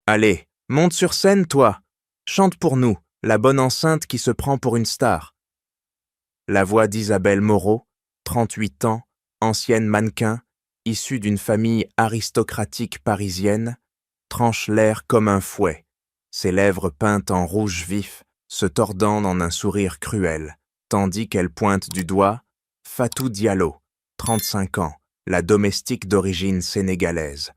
Allez, monte sur scène, toi. Chante pour nous, la bonne enceinte qui se prend pour une star. La voix d'Isabelle Moreau, 38 ans, ancienne mannequin, issue d'une famille aristocratique parisienne, tranche l'air comme un fouet, ses lèvres peintes en rouge vif, se tordant en un sourire cruel, tandis qu'elle pointe du doigt Fatou Diallo, 35 ans, la domestique d'origine sénégalaise,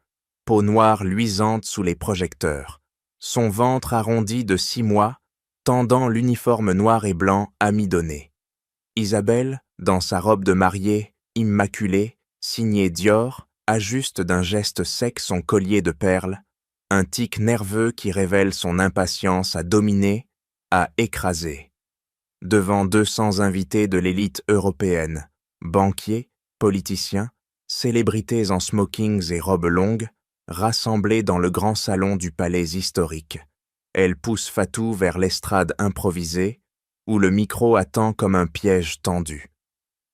peau noire luisante sous les projecteurs, son ventre arrondi de 6 mois, tendant l'uniforme noir et blanc amidonné. Isabelle, dans sa robe de mariée, immaculée, signée Dior, ajuste d'un geste sec son collier de perles, un tic nerveux qui révèle son impatience à dominer, à écraser. Devant 200 invités de l'élite européenne, banquiers, politiciens, célébrités en smokings et robes longues, rassemblés dans le grand salon du palais historique. Elle pousse Fatou vers l'estrade improvisée, où le micro attend comme un piège tendu.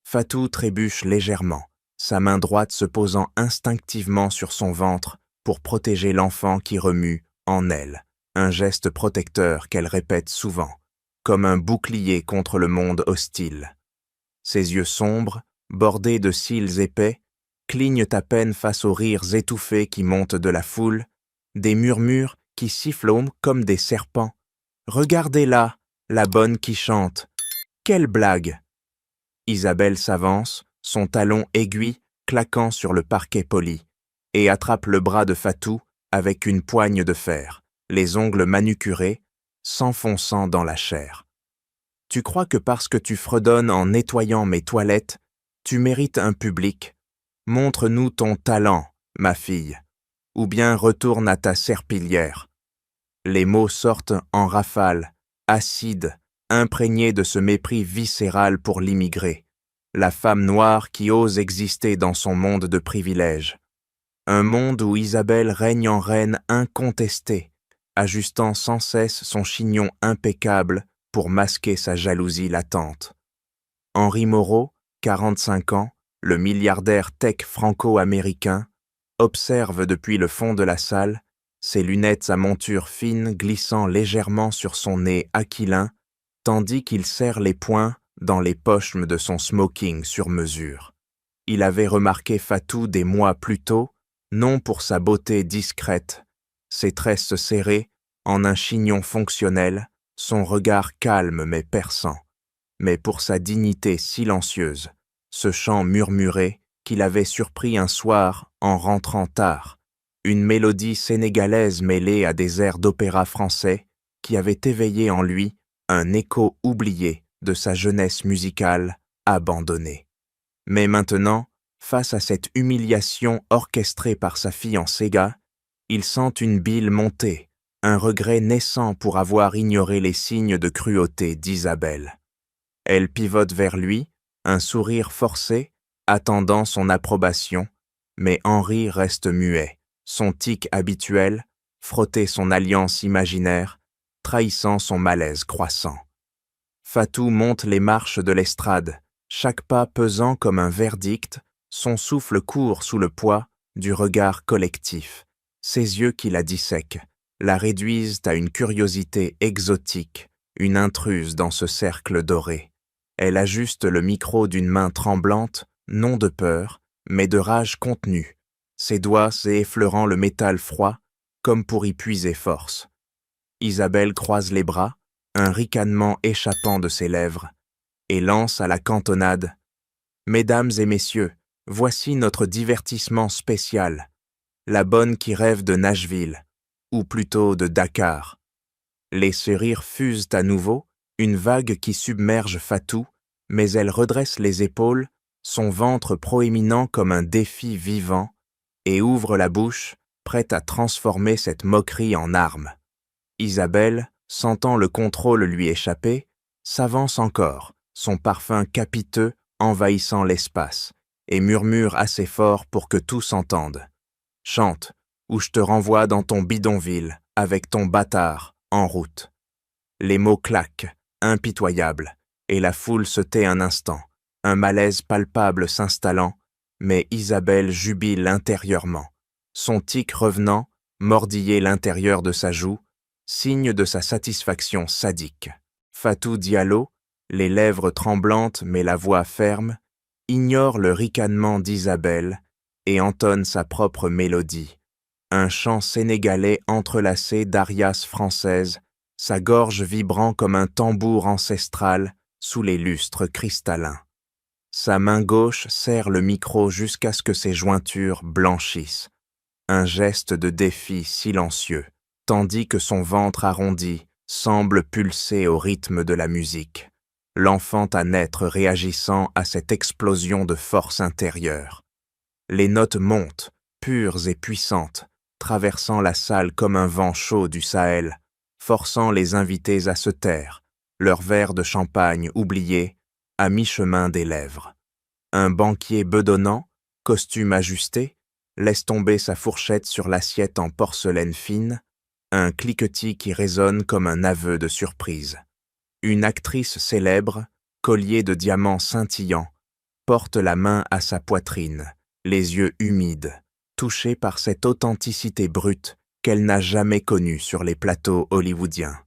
Fatou trébuche légèrement, sa main droite se posant instinctivement sur son ventre pour protéger l'enfant qui remue en elle, un geste protecteur qu'elle répète souvent, comme un bouclier contre le monde hostile. Ses yeux sombres, bordés de cils épais, clignent à peine face aux rires étouffés qui montent de la foule, des murmures qui sifflent comme des serpents. « Regardez-la, la bonne qui chante. Quelle blague !» Isabelle s'avance, son talon aigu claquant sur le parquet poli, et attrape le bras de Fatou avec une poigne de fer, les ongles manucurés, s'enfonçant dans la chair. « Tu crois que parce que tu fredonnes en nettoyant mes toilettes, tu mérites un public? Montre-nous ton talent, ma fille, ou bien retourne à ta serpillière. » Les mots sortent en rafale, acides, imprégnés de ce mépris viscéral pour l'immigré, la femme noire qui ose exister dans son monde de privilèges. Un monde où Isabelle règne en reine incontestée, ajustant sans cesse son chignon impeccable pour masquer sa jalousie latente. Henri Moreau, 45 ans, le milliardaire tech franco-américain, observe depuis le fond de la salle, ses lunettes à monture fine glissant légèrement sur son nez aquilin, tandis qu'il serre les poings dans les poches de son smoking sur mesure. Il avait remarqué Fatou des mois plus tôt, non pour sa beauté discrète, ses tresses serrées, en un chignon fonctionnel, son regard calme mais perçant, mais pour sa dignité silencieuse, ce chant murmuré qu'il avait surpris un soir en rentrant tard, une mélodie sénégalaise mêlée à des airs d'opéra français qui avait éveillé en lui un écho oublié de sa jeunesse musicale abandonnée. Mais maintenant, face à cette humiliation orchestrée par sa fiancée, il sent une bile monter, un regret naissant pour avoir ignoré les signes de cruauté d'Isabelle. Elle pivote vers lui, un sourire forcé, attendant son approbation, mais Henri reste muet, son tic habituel, frotter son alliance imaginaire, trahissant son malaise croissant. Fatou monte les marches de l'estrade, chaque pas pesant comme un verdict, son souffle court sous le poids du regard collectif. Ses yeux qui la dissèquent, la réduisent à une curiosité exotique, une intruse dans ce cercle doré. Elle ajuste le micro d'une main tremblante, non de peur, mais de rage contenue, ses doigts effleurant le métal froid, comme pour y puiser force. Isabelle croise les bras, un ricanement échappant de ses lèvres, et lance à la cantonade « Mesdames et messieurs, voici notre divertissement spécial, la bonne qui rêve de Nashville, ou plutôt de Dakar. » Les sourires fusent à nouveau, une vague qui submerge Fatou, mais elle redresse les épaules, son ventre proéminent comme un défi vivant, et ouvre la bouche, prête à transformer cette moquerie en arme. Isabelle, sentant le contrôle lui échapper, s'avance encore, son parfum capiteux envahissant l'espace, et murmure assez fort pour que tous entendent. « Chante, ou je te renvoie dans ton bidonville, avec ton bâtard, en route. » Les mots claquent, impitoyables, et la foule se tait un instant, un malaise palpable s'installant, mais Isabelle jubile intérieurement, son tic revenant, mordiller l'intérieur de sa joue, signe de sa satisfaction sadique. Fatou Diallo, les lèvres tremblantes mais la voix ferme, ignore le ricanement d'Isabelle et entonne sa propre mélodie. Un chant sénégalais entrelacé d'arias françaises, sa gorge vibrant comme un tambour ancestral sous les lustres cristallins. Sa main gauche serre le micro jusqu'à ce que ses jointures blanchissent. Un geste de défi silencieux, tandis que son ventre arrondi semble pulser au rythme de la musique, l'enfant à naître réagissant à cette explosion de force intérieure. Les notes montent, pures et puissantes, traversant la salle comme un vent chaud du Sahel, forçant les invités à se taire, leur verre de champagne oublié, à mi-chemin des lèvres. Un banquier bedonnant, costume ajusté, laisse tomber sa fourchette sur l'assiette en porcelaine fine, un cliquetis qui résonne comme un aveu de surprise. Une actrice célèbre, collier de diamants scintillants, porte la main à sa poitrine, les yeux humides, touchée par cette authenticité brute qu'elle n'a jamais connue sur les plateaux hollywoodiens.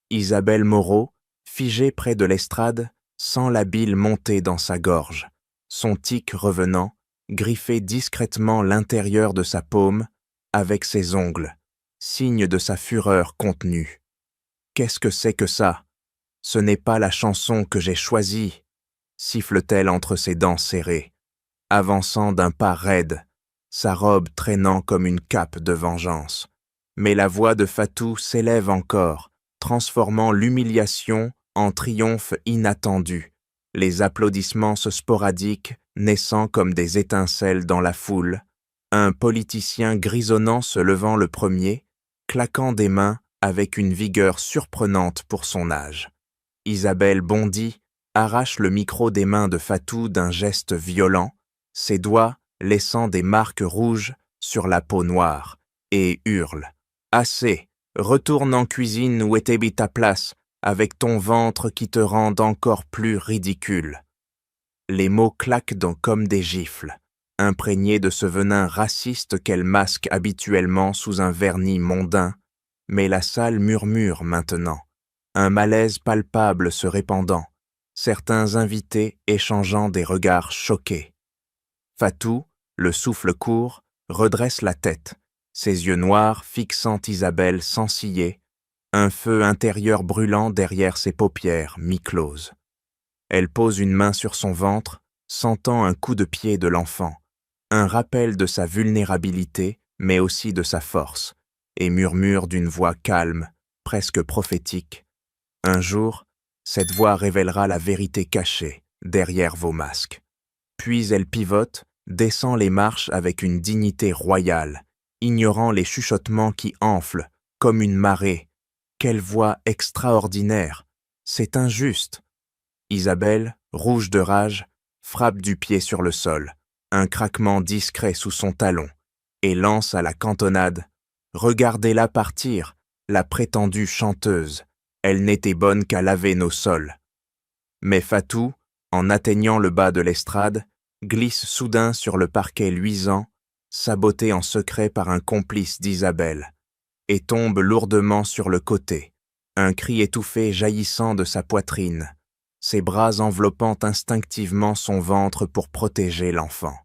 Isabelle Moreau, figée près de l'estrade, sent la bile monter dans sa gorge, son tic revenant, griffer discrètement l'intérieur de sa paume avec ses ongles, signe de sa fureur contenue. Qu'est-ce que c'est que ça? Ce n'est pas la chanson que j'ai choisie, siffle-t-elle entre ses dents serrées, avançant d'un pas raide, sa robe traînant comme une cape de vengeance. Mais la voix de Fatou s'élève encore, transformant l'humiliation en triomphe inattendu, les applaudissements sporadiques naissant comme des étincelles dans la foule, un politicien grisonnant se levant le premier, claquant des mains avec une vigueur surprenante pour son âge. Isabelle bondit, arrache le micro des mains de Fatou d'un geste violent, ses doigts laissant des marques rouges sur la peau noire, et hurle « Assez, retourne en cuisine où était ta place, avec ton ventre qui te rend encore plus ridicule. » Les mots claquent comme des gifles, imprégnés de ce venin raciste qu'elle masque habituellement sous un vernis mondain, mais la salle murmure maintenant, un malaise palpable se répandant, certains invités échangeant des regards choqués. Fatou, le souffle court, redresse la tête, ses yeux noirs fixant Isabelle sans ciller, un feu intérieur brûlant derrière ses paupières mi-closes. Elle pose une main sur son ventre, sentant un coup de pied de l'enfant, un rappel de sa vulnérabilité, mais aussi de sa force, et murmure d'une voix calme, presque prophétique. Un jour, cette voix révélera la vérité cachée derrière vos masques. Puis elle pivote, descend les marches avec une dignité royale, ignorant les chuchotements qui enflent, comme une marée. Quelle voix extraordinaire! C'est injuste! Isabelle, rouge de rage, frappe du pied sur le sol, un craquement discret sous son talon, et lance à la cantonade « Regardez-la partir, la prétendue chanteuse, elle n'était bonne qu'à laver nos sols. » Mais Fatou, en atteignant le bas de l'estrade, glisse soudain sur le parquet luisant, saboté en secret par un complice d'Isabelle, et tombe lourdement sur le côté, un cri étouffé jaillissant de sa poitrine, ses bras enveloppant instinctivement son ventre pour protéger l'enfant.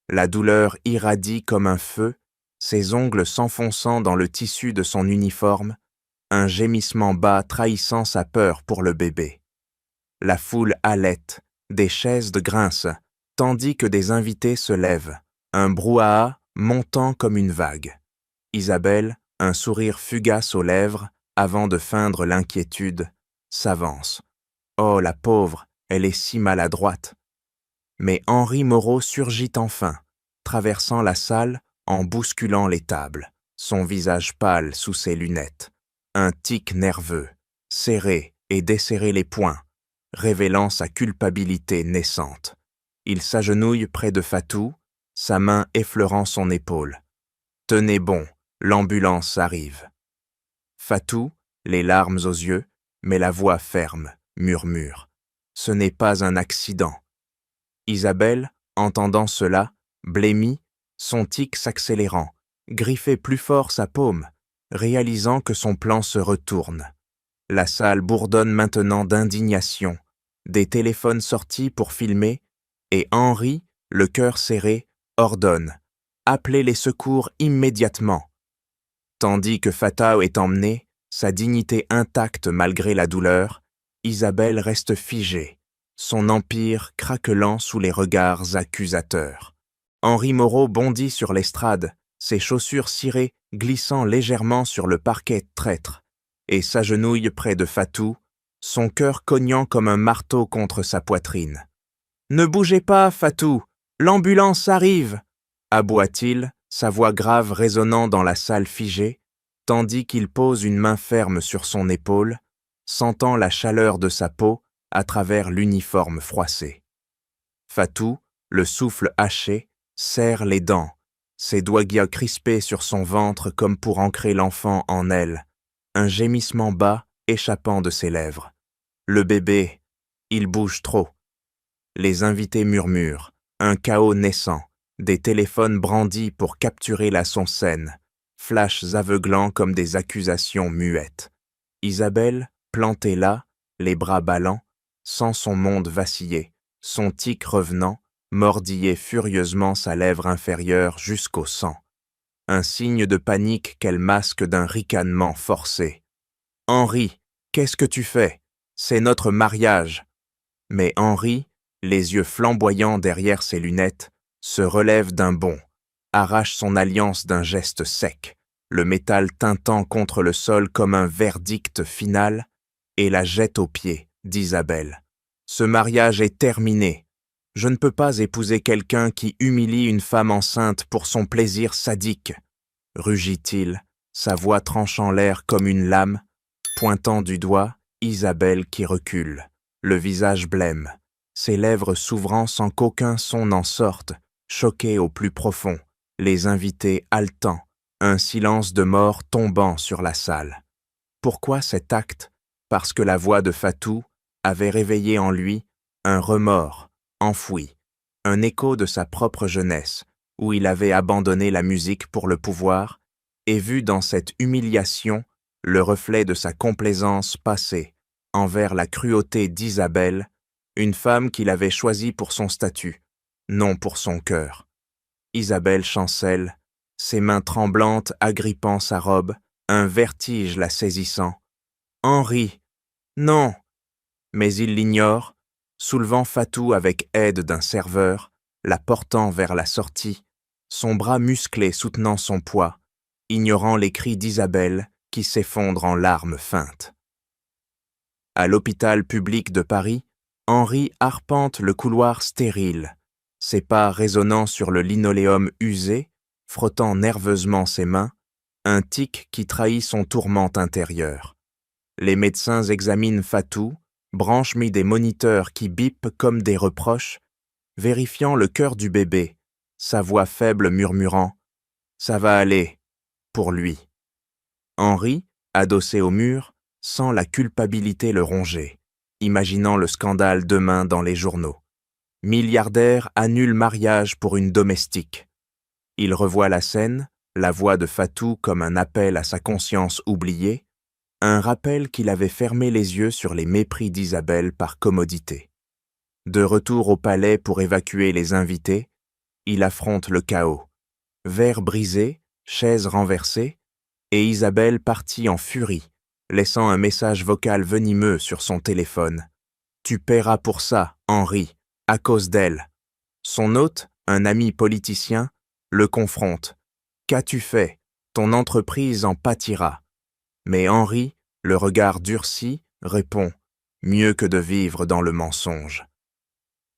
La douleur irradie comme un feu, ses ongles s'enfonçant dans le tissu de son uniforme, un gémissement bas trahissant sa peur pour le bébé. La foule halète, des chaises grincent, tandis que des invités se lèvent, un brouhaha montant comme une vague. Isabelle, un sourire fugace aux lèvres, avant de feindre l'inquiétude, s'avance. Oh, la pauvre, elle est si maladroite. Mais Henri Moreau surgit enfin, traversant la salle en bousculant les tables, son visage pâle sous ses lunettes, un tic nerveux, serré et desserré les poings, révélant sa culpabilité naissante. Il s'agenouille près de Fatou, sa main effleurant son épaule. « Tenez bon, l'ambulance arrive. » Fatou, les larmes aux yeux, mais la voix ferme, murmure. Ce n'est pas un accident. Isabelle, entendant cela, blêmit, son tic s'accélérant, griffait plus fort sa paume, réalisant que son plan se retourne. La salle bourdonne maintenant d'indignation, des téléphones sortis pour filmer, et Henri, le cœur serré, ordonne « Appelez les secours immédiatement !» Tandis que Fatau est emmenée, sa dignité intacte malgré la douleur, Isabelle reste figée, son empire craquelant sous les regards accusateurs. Henri Moreau bondit sur l'estrade, ses chaussures cirées glissant légèrement sur le parquet traître, et s'agenouille près de Fatou, son cœur cognant comme un marteau contre sa poitrine. « Ne bougez pas, Fatou, l'ambulance arrive !» aboie-t-il, sa voix grave résonnant dans la salle figée, tandis qu'il pose une main ferme sur son épaule, sentant la chaleur de sa peau à travers l'uniforme froissé. Fatou, le souffle haché, serre les dents, ses doigts crispés sur son ventre comme pour ancrer l'enfant en elle, un gémissement bas échappant de ses lèvres. Le bébé, il bouge trop. Les invités murmurent, un chaos naissant, des téléphones brandis pour capturer la son-scène, flashs aveuglants comme des accusations muettes. Isabelle, plantée là, les bras ballants, sent son monde vaciller, son tic revenant, mordiller furieusement sa lèvre inférieure jusqu'au sang. Un signe de panique qu'elle masque d'un ricanement forcé. « Henri, qu'est-ce que tu fais? C'est notre mariage !» Mais Henri, les yeux flamboyants derrière ses lunettes, se relève d'un bond, arrache son alliance d'un geste sec, le métal tintant contre le sol comme un verdict final, et la jette aux pieds d'Isabelle. « Ce mariage est terminé. Je ne peux pas épouser quelqu'un qui humilie une femme enceinte pour son plaisir sadique. » Rugit-il, sa voix tranchant l'air comme une lame, pointant du doigt Isabelle qui recule, le visage blême, ses lèvres s'ouvrant sans qu'aucun son n'en sorte, choqué au plus profond, les invités haletants, un silence de mort tombant sur la salle. Pourquoi cet acte? Parce que la voix de Fatou avait réveillé en lui un remords enfoui, un écho de sa propre jeunesse, où il avait abandonné la musique pour le pouvoir, et vu dans cette humiliation le reflet de sa complaisance passée envers la cruauté d'Isabelle, une femme qu'il avait choisie pour son statut, non pour son cœur. Isabelle chancelle, ses mains tremblantes agrippant sa robe, un vertige la saisissant. « Henri, non !» Mais il l'ignore, soulevant Fatou avec aide d'un serveur, la portant vers la sortie, son bras musclé soutenant son poids, ignorant les cris d'Isabelle qui s'effondre en larmes feintes. À l'hôpital public de Paris, Henri arpente le couloir stérile, ses pas résonnant sur le linoléum usé, frottant nerveusement ses mains, un tic qui trahit son tourment intérieur. Les médecins examinent Fatou, branche mis des moniteurs qui bipent comme des reproches, vérifiant le cœur du bébé, sa voix faible murmurant « Ça va aller » pour lui. Henri, adossé au mur, sent la culpabilité le ronger, imaginant le scandale demain dans les journaux. Milliardaire annule mariage pour une domestique. Il revoit la scène, la voix de Fatou comme un appel à sa conscience oubliée, un rappel qu'il avait fermé les yeux sur les mépris d'Isabelle par commodité. De retour au palais pour évacuer les invités, il affronte le chaos. Verre brisé, chaise renversée, et Isabelle partit en furie, laissant un message vocal venimeux sur son téléphone. « Tu paieras pour ça, Henri, à cause d'elle. » Son hôte, un ami politicien, le confronte. « Qu'as-tu fait? Ton entreprise en pâtira. » Mais Henri, le regard durci, répond « Mieux que de vivre dans le mensonge. »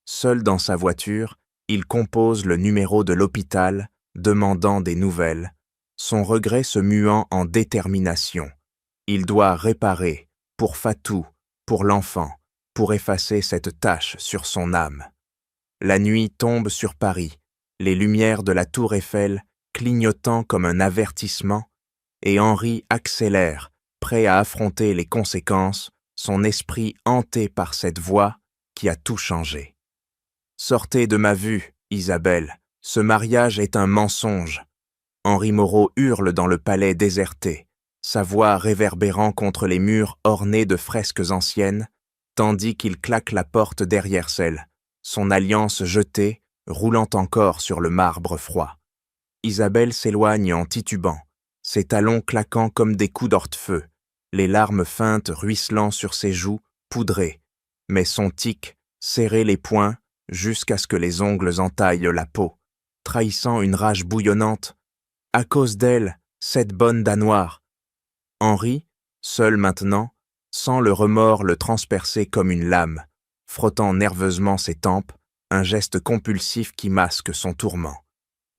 Seul dans sa voiture, il compose le numéro de l'hôpital, demandant des nouvelles, son regret se muant en détermination. Il doit réparer, pour Fatou, pour l'enfant, pour effacer cette tache sur son âme. La nuit tombe sur Paris, les lumières de la tour Eiffel clignotant comme un avertissement, et Henri accélère, prêt à affronter les conséquences, son esprit hanté par cette voix qui a tout changé. « Sortez de ma vue, Isabelle, ce mariage est un mensonge. » Henri Moreau hurle dans le palais déserté, sa voix réverbérant contre les murs ornés de fresques anciennes, tandis qu'il claque la porte derrière celle, son alliance jetée, roulant encore sur le marbre froid. Isabelle s'éloigne en titubant, ses talons claquant comme des coups d'ortefeu, les larmes feintes ruisselant sur ses joues, poudrées, mais son tic, serré les poings, jusqu'à ce que les ongles entaillent la peau, trahissant une rage bouillonnante. À cause d'elle, cette bonne danoire. Henri, seul maintenant, sent le remords le transpercer comme une lame, frottant nerveusement ses tempes, un geste compulsif qui masque son tourment.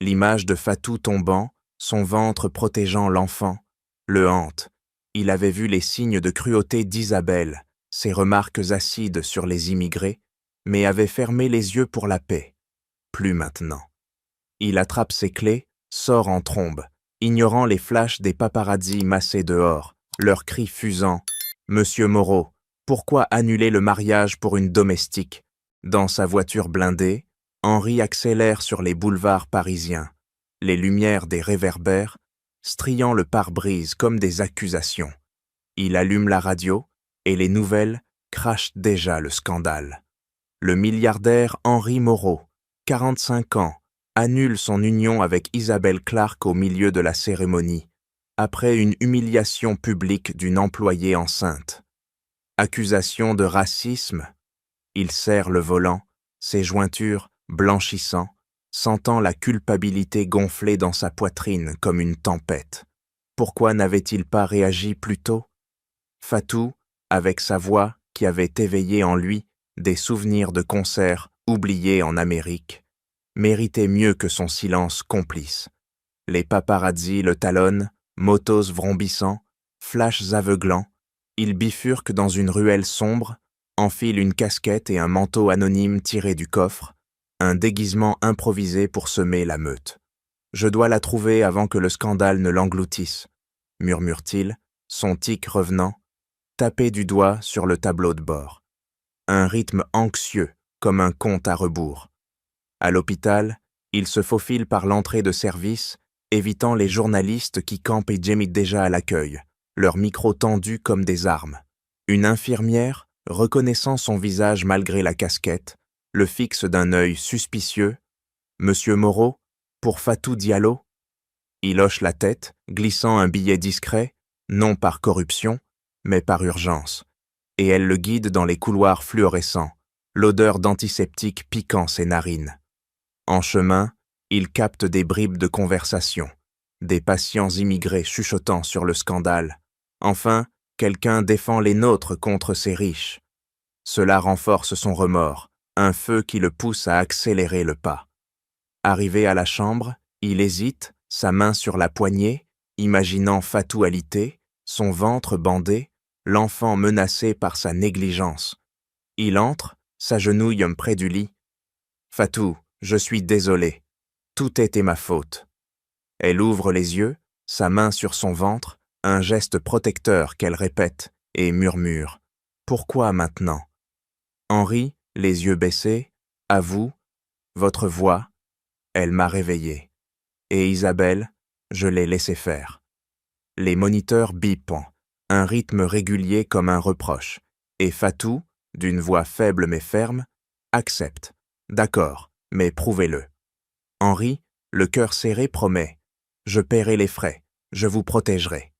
L'image de Fatou tombant, son ventre protégeant l'enfant, le hante. Il avait vu les signes de cruauté d'Isabelle, ses remarques acides sur les immigrés, mais avait fermé les yeux pour la paix. Plus maintenant. Il attrape ses clés, sort en trombe, ignorant les flashs des paparazzis massés dehors, leurs cris fusant. « Monsieur Moreau, pourquoi annuler le mariage pour une domestique ?» Dans sa voiture blindée, Henri accélère sur les boulevards parisiens, les lumières des réverbères, striant le pare-brise comme des accusations. Il allume la radio, et les nouvelles crachent déjà le scandale. Le milliardaire Henri Moreau, 45 ans, annule son union avec Isabelle Clark au milieu de la cérémonie, après une humiliation publique d'une employée enceinte. Accusation de racisme. Il serre le volant, ses jointures blanchissant, sentant la culpabilité gonfler dans sa poitrine comme une tempête. Pourquoi n'avait-il pas réagi plus tôt? Fatou, avec sa voix qui avait éveillé en lui des souvenirs de concerts oubliés en Amérique, méritait mieux que son silence complice. Les paparazzis le talonnent, motos vrombissants, flashs aveuglants, il bifurque dans une ruelle sombre, enfile une casquette et un manteau anonyme tiré du coffre, un déguisement improvisé pour semer la meute. « Je dois la trouver avant que le scandale ne l'engloutisse », murmure-t-il, son tic revenant, tapé du doigt sur le tableau de bord. Un rythme anxieux, comme un compte à rebours. À l'hôpital, il se faufile par l'entrée de service, évitant les journalistes qui campent et gémissent déjà à l'accueil, leurs micros tendus comme des armes. Une infirmière, reconnaissant son visage malgré la casquette, le fixe d'un œil suspicieux. « Monsieur Moreau, pour Fatou Diallo ?» Il hoche la tête, glissant un billet discret, non par corruption, mais par urgence, et elle le guide dans les couloirs fluorescents, l'odeur d'antiseptique piquant ses narines. En chemin, il capte des bribes de conversation, des patients immigrés chuchotant sur le scandale. Enfin, quelqu'un défend les nôtres contre ces riches. Cela renforce son remords, un feu qui le pousse à accélérer le pas. Arrivé à la chambre, il hésite, sa main sur la poignée, imaginant Fatou alité, son ventre bandé, l'enfant menacé par sa négligence. Il entre, s'agenouille près du lit. « Fatou, je suis désolé. Tout était ma faute. » Elle ouvre les yeux, sa main sur son ventre, un geste protecteur qu'elle répète et murmure. « Pourquoi maintenant ?» Henri, les yeux baissés, avoue. « Votre voix, elle m'a réveillé. Et Isabelle, je l'ai laissé faire. » Les moniteurs bipent, un rythme régulier comme un reproche, et Fatou, d'une voix faible mais ferme, accepte. « D'accord, mais prouvez-le. » Henri, le cœur serré, promet. « Je paierai les frais, je vous protégerai. »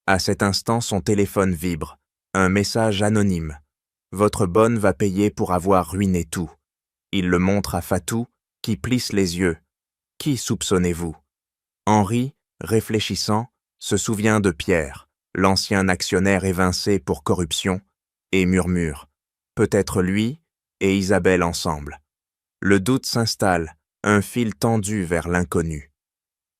À cet instant, son téléphone vibre, un message anonyme. « Votre bonne va payer pour avoir ruiné tout. » Il le montre à Fatou, qui plisse les yeux. « Qui soupçonnez-vous » Henri, réfléchissant, se souvient de Pierre, l'ancien actionnaire évincé pour corruption, et murmure. Peut-être lui et Isabelle ensemble. Le doute s'installe, un fil tendu vers l'inconnu.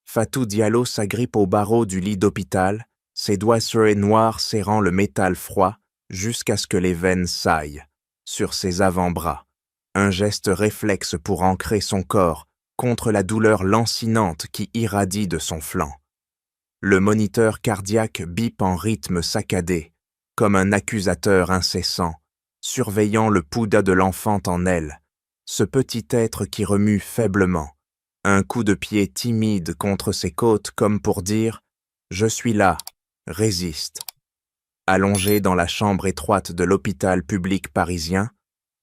Fatou Diallo s'agrippe au barreau du lit d'hôpital, ses doigts serrés noirs serrant le métal froid jusqu'à ce que les veines saillent, sur ses avant-bras. Un geste réflexe pour ancrer son corps contre la douleur lancinante qui irradie de son flanc. Le moniteur cardiaque bipe en rythme saccadé, comme un accusateur incessant, surveillant le pouls de l'enfant en elle, ce petit être qui remue faiblement, un coup de pied timide contre ses côtes comme pour dire « Je suis là, résiste ». Allongée dans la chambre étroite de l'hôpital public parisien,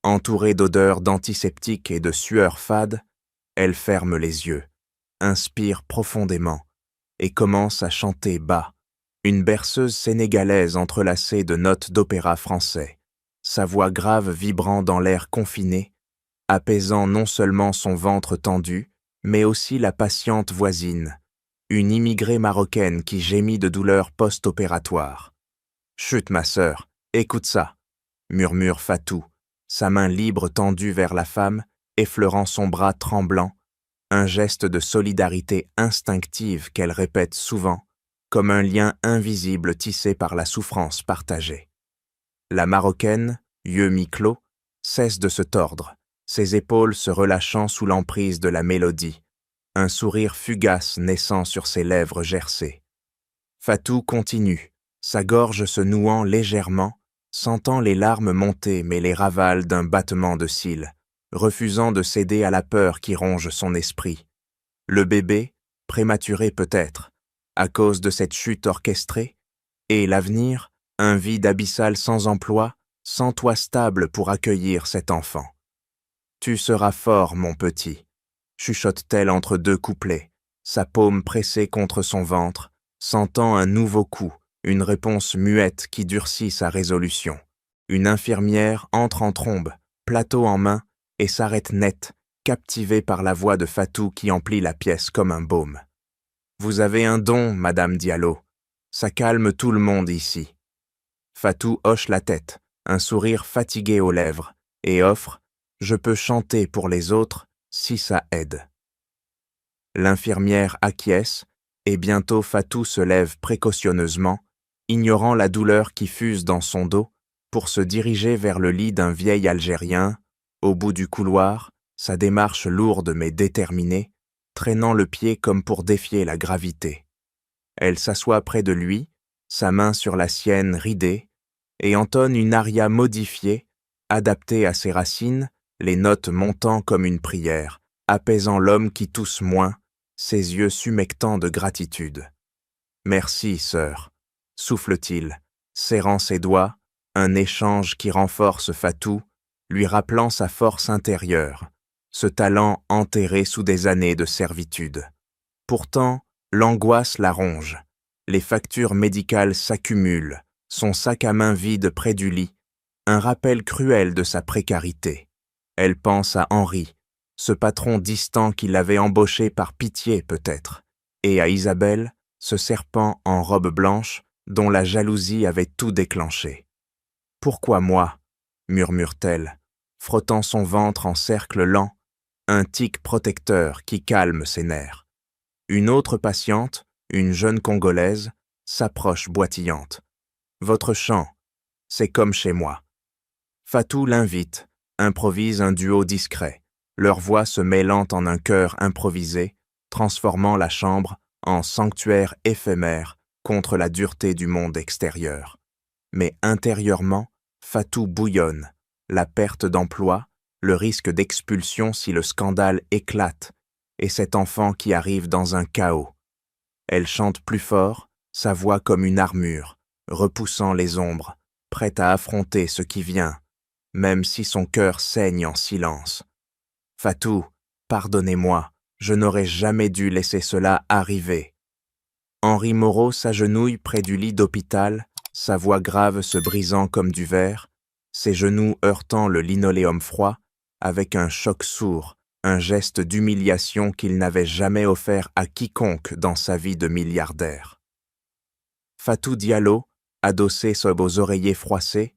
entourée d'odeurs d'antiseptiques et de sueur fade, elle ferme les yeux, inspire profondément et commence à chanter bas, une berceuse sénégalaise entrelacée de notes d'opéra français, sa voix grave vibrant dans l'air confiné, apaisant non seulement son ventre tendu, mais aussi la patiente voisine, une immigrée marocaine qui gémit de douleur post-opératoire. « Chut, ma sœur, écoute ça », murmure Fatou, sa main libre tendue vers la femme, effleurant son bras tremblant, un geste de solidarité instinctive qu'elle répète souvent, comme un lien invisible tissé par la souffrance partagée. La Marocaine, yeux mi-clos, cesse de se tordre, ses épaules se relâchant sous l'emprise de la mélodie, un sourire fugace naissant sur ses lèvres gercées. Fatou continue, sa gorge se nouant légèrement, sentant les larmes monter mais les ravale d'un battement de cils, refusant de céder à la peur qui ronge son esprit. Le bébé, prématuré peut-être, à cause de cette chute orchestrée, et l'avenir, un vide abyssal sans emploi, sans toit stable pour accueillir cet enfant. « Tu seras fort, mon petit », chuchote-t-elle entre deux couplets, sa paume pressée contre son ventre, sentant un nouveau coup, une réponse muette qui durcit sa résolution. Une infirmière entre en trombe, plateau en main, et s'arrête net, captivée par la voix de Fatou qui emplit la pièce comme un baume. « Vous avez un don, Madame Diallo. Ça calme tout le monde ici. » Fatou hoche la tête, un sourire fatigué aux lèvres, et offre « Je peux chanter pour les autres si ça aide. » L'infirmière acquiesce, et bientôt Fatou se lève précautionneusement, ignorant la douleur qui fuse dans son dos, pour se diriger vers le lit d'un vieil Algérien, au bout du couloir, sa démarche lourde mais déterminée, traînant le pied comme pour défier la gravité. Elle s'assoit près de lui, sa main sur la sienne ridée, et entonne une aria modifiée, adaptée à ses racines, les notes montant comme une prière, apaisant l'homme qui tousse moins, ses yeux s'humectant de gratitude. « Merci, sœur », souffle-t-il, serrant ses doigts, un échange qui renforce Fatou, lui rappelant sa force intérieure, ce talent enterré sous des années de servitude. Pourtant, l'angoisse la ronge, les factures médicales s'accumulent, son sac à main vide près du lit, un rappel cruel de sa précarité. Elle pense à Henri, ce patron distant qui l'avait embauché par pitié peut-être, et à Isabelle, ce serpent en robe blanche dont la jalousie avait tout déclenché. « Pourquoi moi ?» murmure-t-elle, frottant son ventre en cercle lent, un tic protecteur qui calme ses nerfs. Une autre patiente, une jeune Congolaise, s'approche boitillante. « Votre chant, c'est comme chez moi. » Fatou l'invite, improvise un duo discret, leurs voix se mêlant en un chœur improvisé, transformant la chambre en sanctuaire éphémère contre la dureté du monde extérieur. Mais intérieurement, Fatou bouillonne, la perte d'emploi, le risque d'expulsion si le scandale éclate, et cet enfant qui arrive dans un chaos. Elle chante plus fort, sa voix comme une armure, repoussant les ombres, prête à affronter ce qui vient, même si son cœur saigne en silence. « Fatou, pardonnez-moi, je n'aurais jamais dû laisser cela arriver. » Henri Moreau s'agenouille près du lit d'hôpital, sa voix grave se brisant comme du verre, ses genoux heurtant le linoléum froid, avec un choc sourd, un geste d'humiliation qu'il n'avait jamais offert à quiconque dans sa vie de milliardaire. Fatou Diallo, adossé aux oreillers froissés,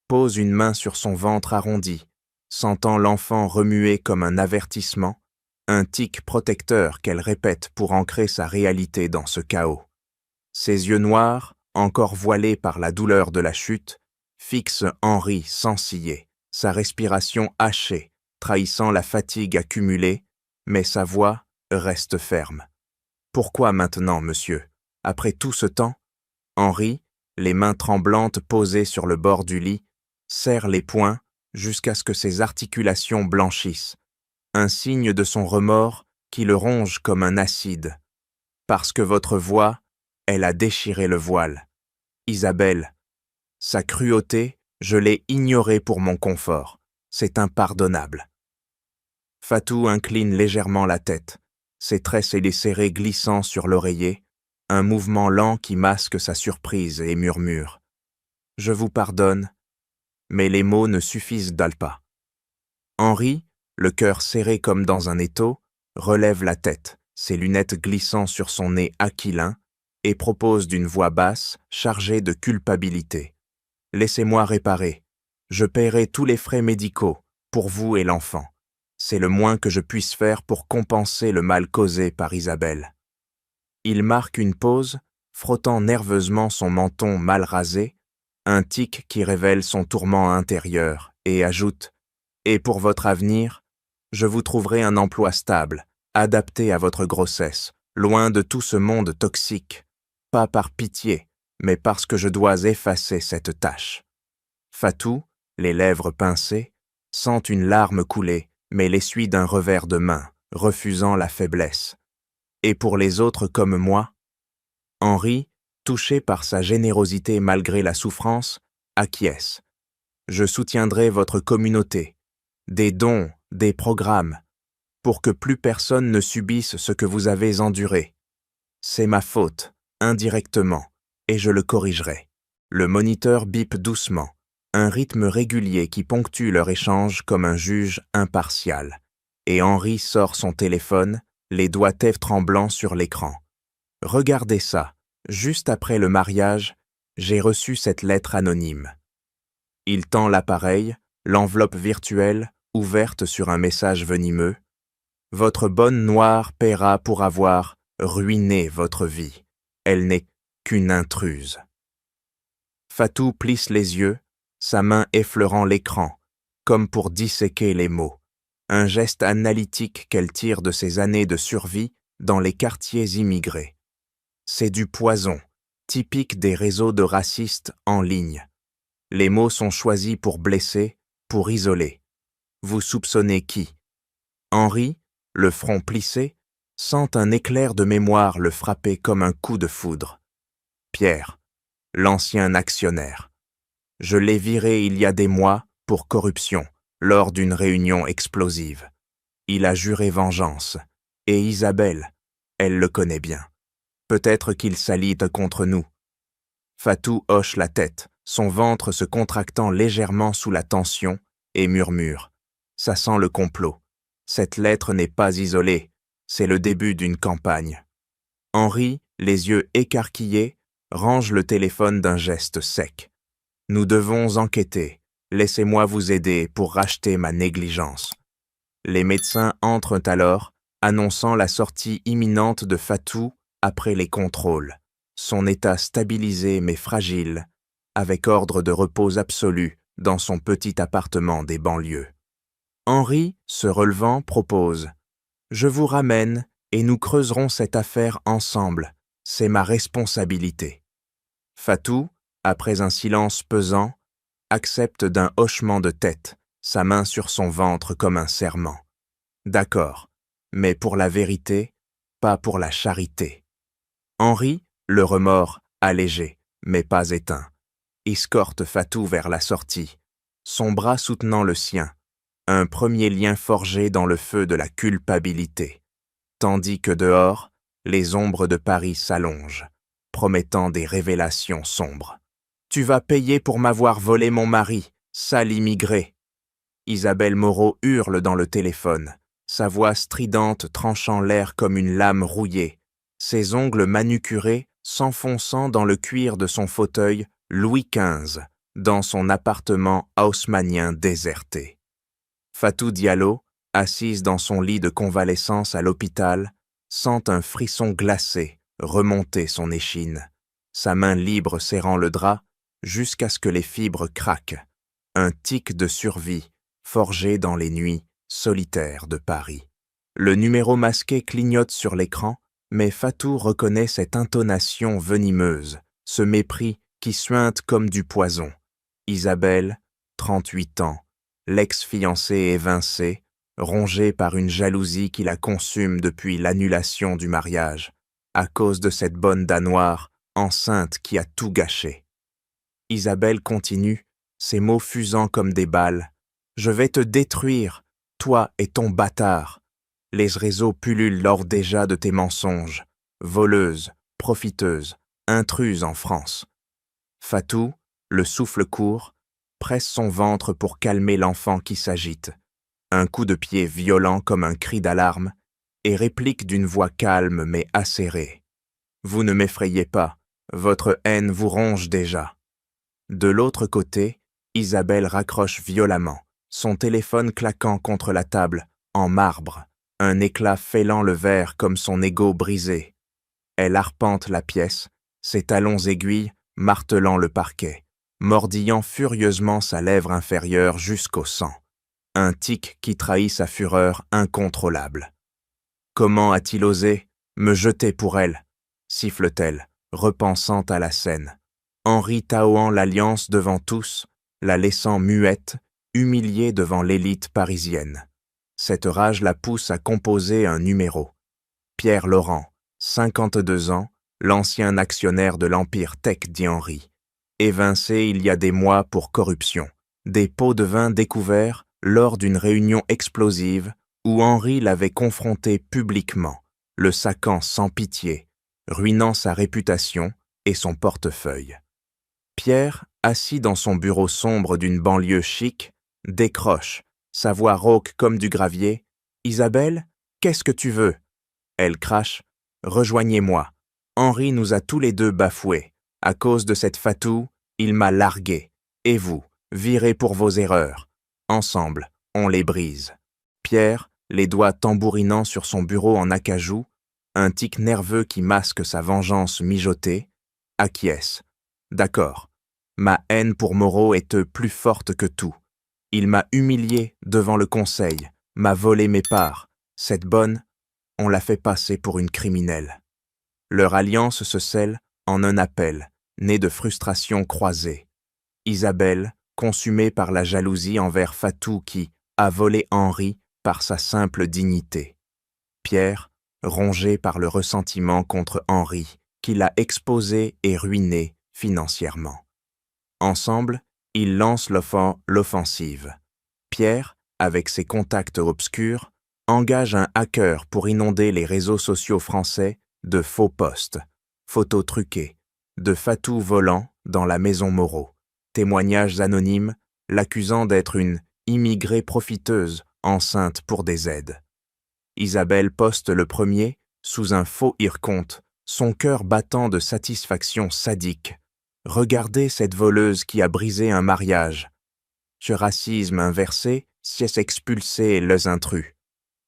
pose une main sur son ventre arrondi, sentant l'enfant remuer comme un avertissement, un tic protecteur qu'elle répète pour ancrer sa réalité dans ce chaos. Ses yeux noirs, encore voilés par la douleur de la chute, fixent Henri sans ciller, sa respiration hachée, trahissant la fatigue accumulée, mais sa voix reste ferme. « Pourquoi maintenant, monsieur? Après tout ce temps ?» Henri, les mains tremblantes posées sur le bord du lit, serre les poings jusqu'à ce que ses articulations blanchissent, un signe de son remords qui le ronge comme un acide. Parce que votre voix, elle a déchiré le voile. Isabelle, sa cruauté, je l'ai ignorée pour mon confort. C'est impardonnable. Fatou incline légèrement la tête, ses tresses serrés glissant sur l'oreiller, un mouvement lent qui masque sa surprise et murmure. Je vous pardonne, mais les mots ne suffisent pas. Henri, le cœur serré comme dans un étau, relève la tête, ses lunettes glissant sur son nez aquilin, et propose d'une voix basse, chargée de culpabilité. « Laissez-moi réparer. Je paierai tous les frais médicaux, pour vous et l'enfant. C'est le moins que je puisse faire pour compenser le mal causé par Isabelle. » Il marque une pause, frottant nerveusement son menton mal rasé, un tic qui révèle son tourment intérieur, et ajoute « Et pour votre avenir, je vous trouverai un emploi stable, adapté à votre grossesse, loin de tout ce monde toxique, pas par pitié, mais parce que je dois effacer cette tâche. » Fatou, les lèvres pincées, sent une larme couler, mais l'essuie d'un revers de main, refusant la faiblesse. Et pour les autres comme moi? Henri, touché par sa générosité malgré la souffrance, acquiesce. Je soutiendrai votre communauté, des dons, des programmes, pour que plus personne ne subisse ce que vous avez enduré. C'est ma faute, indirectement, et je le corrigerai. Le moniteur bip doucement, un rythme régulier qui ponctue leur échange comme un juge impartial, et Henri sort son téléphone, les doigts tremblants sur l'écran. Regardez ça, juste après le mariage, j'ai reçu cette lettre anonyme. Il tend l'appareil, l'enveloppe virtuelle, ouverte sur un message venimeux. Votre bonne noire paiera pour avoir ruiné votre vie. Elle n'est qu'une intruse. Fatou plisse les yeux, sa main effleurant l'écran, comme pour disséquer les mots. Un geste analytique qu'elle tire de ses années de survie dans les quartiers immigrés. C'est du poison, typique des réseaux de racistes en ligne. Les mots sont choisis pour blesser, pour isoler. Vous soupçonnez qui? Henri, le front plissé, sent un éclair de mémoire le frapper comme un coup de foudre. Pierre, l'ancien actionnaire. Je l'ai viré il y a des mois pour corruption, lors d'une réunion explosive. Il a juré vengeance. Et Isabelle, elle le connaît bien. Peut-être qu'il s'allie contre nous. Fatou hoche la tête, son ventre se contractant légèrement sous la tension, et murmure. Ça sent le complot. Cette lettre n'est pas isolée, c'est le début d'une campagne. Henri, les yeux écarquillés, range le téléphone d'un geste sec. Nous devons enquêter. Laissez-moi vous aider pour racheter ma négligence. Les médecins entrent alors, annonçant la sortie imminente de Fatou après les contrôles, son état stabilisé mais fragile, avec ordre de repos absolu dans son petit appartement des banlieues. Henri, se relevant, propose « Je vous ramène et nous creuserons cette affaire ensemble, c'est ma responsabilité. » Fatou, après un silence pesant, accepte d'un hochement de tête, sa main sur son ventre comme un serment. D'accord, mais pour la vérité, pas pour la charité. Henri, le remords allégé, mais pas éteint, escorte Fatou vers la sortie, son bras soutenant le sien, un premier lien forgé dans le feu de la culpabilité, tandis que dehors, les ombres de Paris s'allongent, promettant des révélations sombres. « Tu vas payer pour m'avoir volé mon mari, sale immigré !» Isabelle Moreau hurle dans le téléphone, sa voix stridente tranchant l'air comme une lame rouillée, ses ongles manucurés s'enfonçant dans le cuir de son fauteuil Louis XV, dans son appartement haussmannien déserté. Fatou Diallo, assise dans son lit de convalescence à l'hôpital, sent un frisson glacé remonter son échine, sa main libre serrant le drap jusqu'à ce que les fibres craquent, un tic de survie forgé dans les nuits solitaires de Paris. Le numéro masqué clignote sur l'écran, mais Fatou reconnaît cette intonation venimeuse, ce mépris qui suinte comme du poison. Isabelle, 38 ans, l'ex-fiancée évincée, rongé par une jalousie qui la consume depuis l'annulation du mariage, à cause de cette bonne danoire, enceinte qui a tout gâché. Isabelle continue, ses mots fusant comme des balles. « Je vais te détruire, toi et ton bâtard. Les réseaux pullulent lors déjà de tes mensonges. Voleuse, profiteuse, intruse en France. » Fatou, le souffle court, presse son ventre pour calmer l'enfant qui s'agite. Un coup de pied violent comme un cri d'alarme, et réplique d'une voix calme mais acérée. « Vous ne m'effrayez pas, votre haine vous ronge déjà. » De l'autre côté, Isabelle raccroche violemment, son téléphone claquant contre la table, en marbre, un éclat fêlant le verre comme son égo brisé. Elle arpente la pièce, ses talons aiguilles martelant le parquet, mordillant furieusement sa lèvre inférieure jusqu'au sang. Un tic qui trahit sa fureur incontrôlable. « Comment a-t-il osé me jeter pour elle ?» siffle-t-elle, repensant à la scène. Henri taouant l'alliance devant tous, la laissant muette, humiliée devant l'élite parisienne. Cette rage la pousse à composer un numéro. Pierre Laurent, 52 ans, l'ancien actionnaire de l'Empire Tech, dit Henri. Évincé il y a des mois pour corruption. Des pots de vin découverts lors d'une réunion explosive où Henri l'avait confronté publiquement, le saquant sans pitié, ruinant sa réputation et son portefeuille. Pierre, assis dans son bureau sombre d'une banlieue chic, décroche, sa voix rauque comme du gravier. « Isabelle, qu'est-ce que tu veux ?» Elle crache. « Rejoignez-moi. Henri nous a tous les deux bafoués. À cause de cette Fatou, il m'a largué. Et vous, virez pour vos erreurs. Ensemble, on les brise. » Pierre, les doigts tambourinant sur son bureau en acajou, un tic nerveux qui masque sa vengeance mijotée, acquiesce. « D'accord. Ma haine pour Moreau est plus forte que tout. Il m'a humilié devant le conseil, m'a volé mes parts. Cette bonne, on l'a fait passer pour une criminelle. » Leur alliance se scelle en un appel, né de frustrations croisées. Isabelle, consumée par la jalousie envers Fatou qui a volé Henri par sa simple dignité. Pierre, rongé par le ressentiment contre Henri, qui l'a exposé et ruiné financièrement. Ensemble, ils lancent l'offensive. Pierre, avec ses contacts obscurs, engage un hacker pour inonder les réseaux sociaux français de faux posts, photos truquées, de Fatou volant dans la maison Moreau, témoignages anonymes l'accusant d'être une immigrée profiteuse enceinte pour des aides. Isabelle poste le premier, sous un faux compte, son cœur battant de satisfaction sadique. Regardez cette voleuse qui a brisé un mariage. Ce racisme inversé cesse expulser les intrus.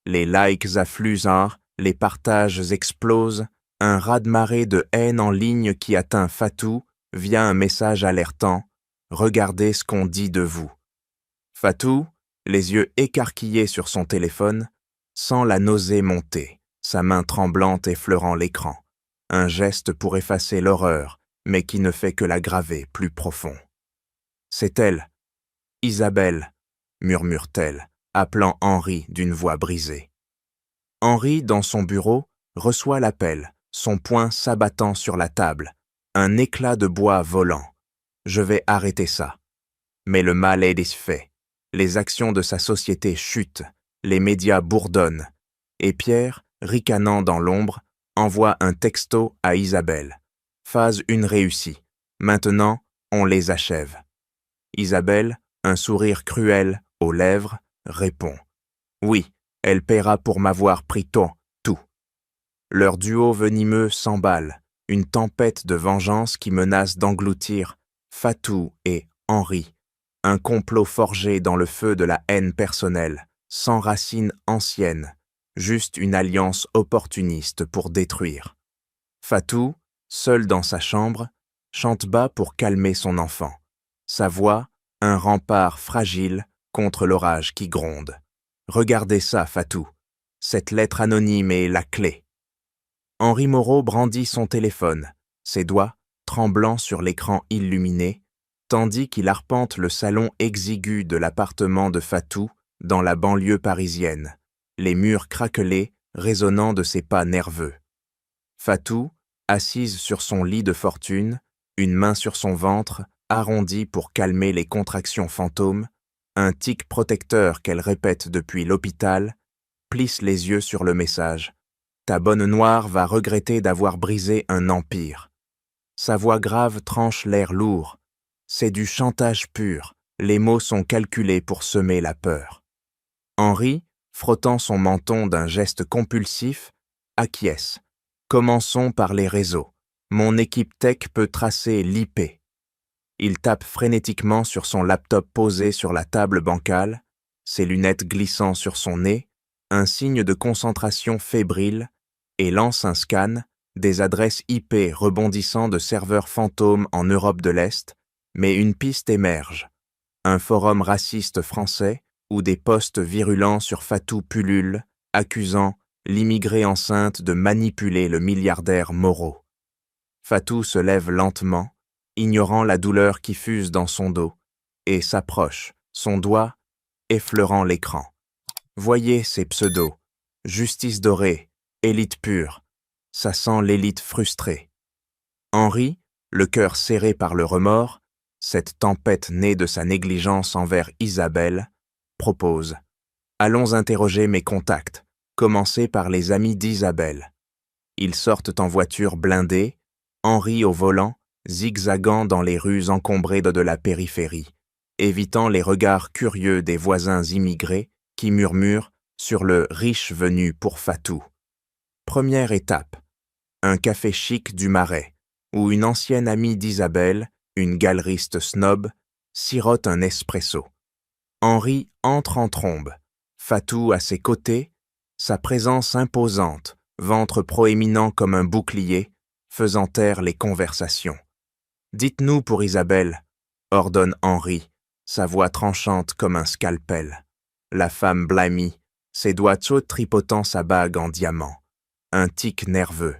Les likes affluent, les partages explosent, un raz-de-marée de haine en ligne qui atteint Fatou via un message alertant « Regardez ce qu'on dit de vous ». Fatou, les yeux écarquillés sur son téléphone, sent la nausée monter, sa main tremblante effleurant l'écran. Un geste pour effacer l'horreur, mais qui ne fait que l'aggraver plus profond. « C'est elle, Isabelle », murmure-t-elle, appelant Henri d'une voix brisée. Henri, dans son bureau, reçoit l'appel, son poing s'abattant sur la table, un éclat de bois volant. Je vais arrêter ça. Mais le mal est fait. Les actions de sa société chutent, les médias bourdonnent, et Pierre, ricanant dans l'ombre, envoie un texto à Isabelle. Phase 1 réussie. Maintenant, on les achève. Isabelle, un sourire cruel aux lèvres, répond. Oui, elle paiera pour m'avoir pris tout. Leur duo venimeux s'emballe, une tempête de vengeance qui menace d'engloutir Fatou et Henri, un complot forgé dans le feu de la haine personnelle, sans racines anciennes, juste une alliance opportuniste pour détruire. Fatou, seule dans sa chambre, chante bas pour calmer son enfant. Sa voix, un rempart fragile contre l'orage qui gronde. Regardez ça, Fatou. Cette lettre anonyme est la clé. Henri Moreau brandit son téléphone, ses doigts, tremblants sur l'écran illuminé, tandis qu'il arpente le salon exigu de l'appartement de Fatou, dans la banlieue parisienne, les murs craquelés résonnant de ses pas nerveux. Fatou, assise sur son lit de fortune, une main sur son ventre, arrondi pour calmer les contractions fantômes, un tic protecteur qu'elle répète depuis l'hôpital, plisse les yeux sur le message. Ta bonne noire va regretter d'avoir brisé un empire. Sa voix grave tranche l'air lourd. C'est du chantage pur, les mots sont calculés pour semer la peur. Henri, frottant son menton d'un geste compulsif, acquiesce. Commençons par les réseaux. Mon équipe tech peut tracer l'IP. Il tape frénétiquement sur son laptop posé sur la table bancale, ses lunettes glissant sur son nez, un signe de concentration fébrile, et lance un scan, des adresses IP rebondissant de serveurs fantômes en Europe de l'Est, mais une piste émerge. Un forum raciste français où des posts virulents sur Fatou pullulent, accusant l'immigrée enceinte de manipuler le milliardaire Moreau. Fatou se lève lentement, ignorant la douleur qui fuse dans son dos, et s'approche, son doigt effleurant l'écran. Voyez ces pseudos, justice dorée, élite pure, ça sent l'élite frustrée. Henri, le cœur serré par le remords, cette tempête née de sa négligence envers Isabelle, propose « Allons interroger mes contacts, commencer par les amis d'Isabelle. » Ils sortent en voiture blindée, Henri au volant, zigzagant dans les rues encombrées de la périphérie, évitant les regards curieux des voisins immigrés qui murmurent sur le riche venu pour Fatou. Première étape, un café chic du Marais, où une ancienne amie d'Isabelle, une galeriste snob, sirote un espresso. Henri entre en trombe, Fatou à ses côtés, sa présence imposante, ventre proéminent comme un bouclier, faisant taire les conversations. « Dites-nous pour Isabelle », ordonne Henri, sa voix tranchante comme un scalpel. La femme blâmit, ses doigts chauds tripotant sa bague en diamant. Un tic nerveux.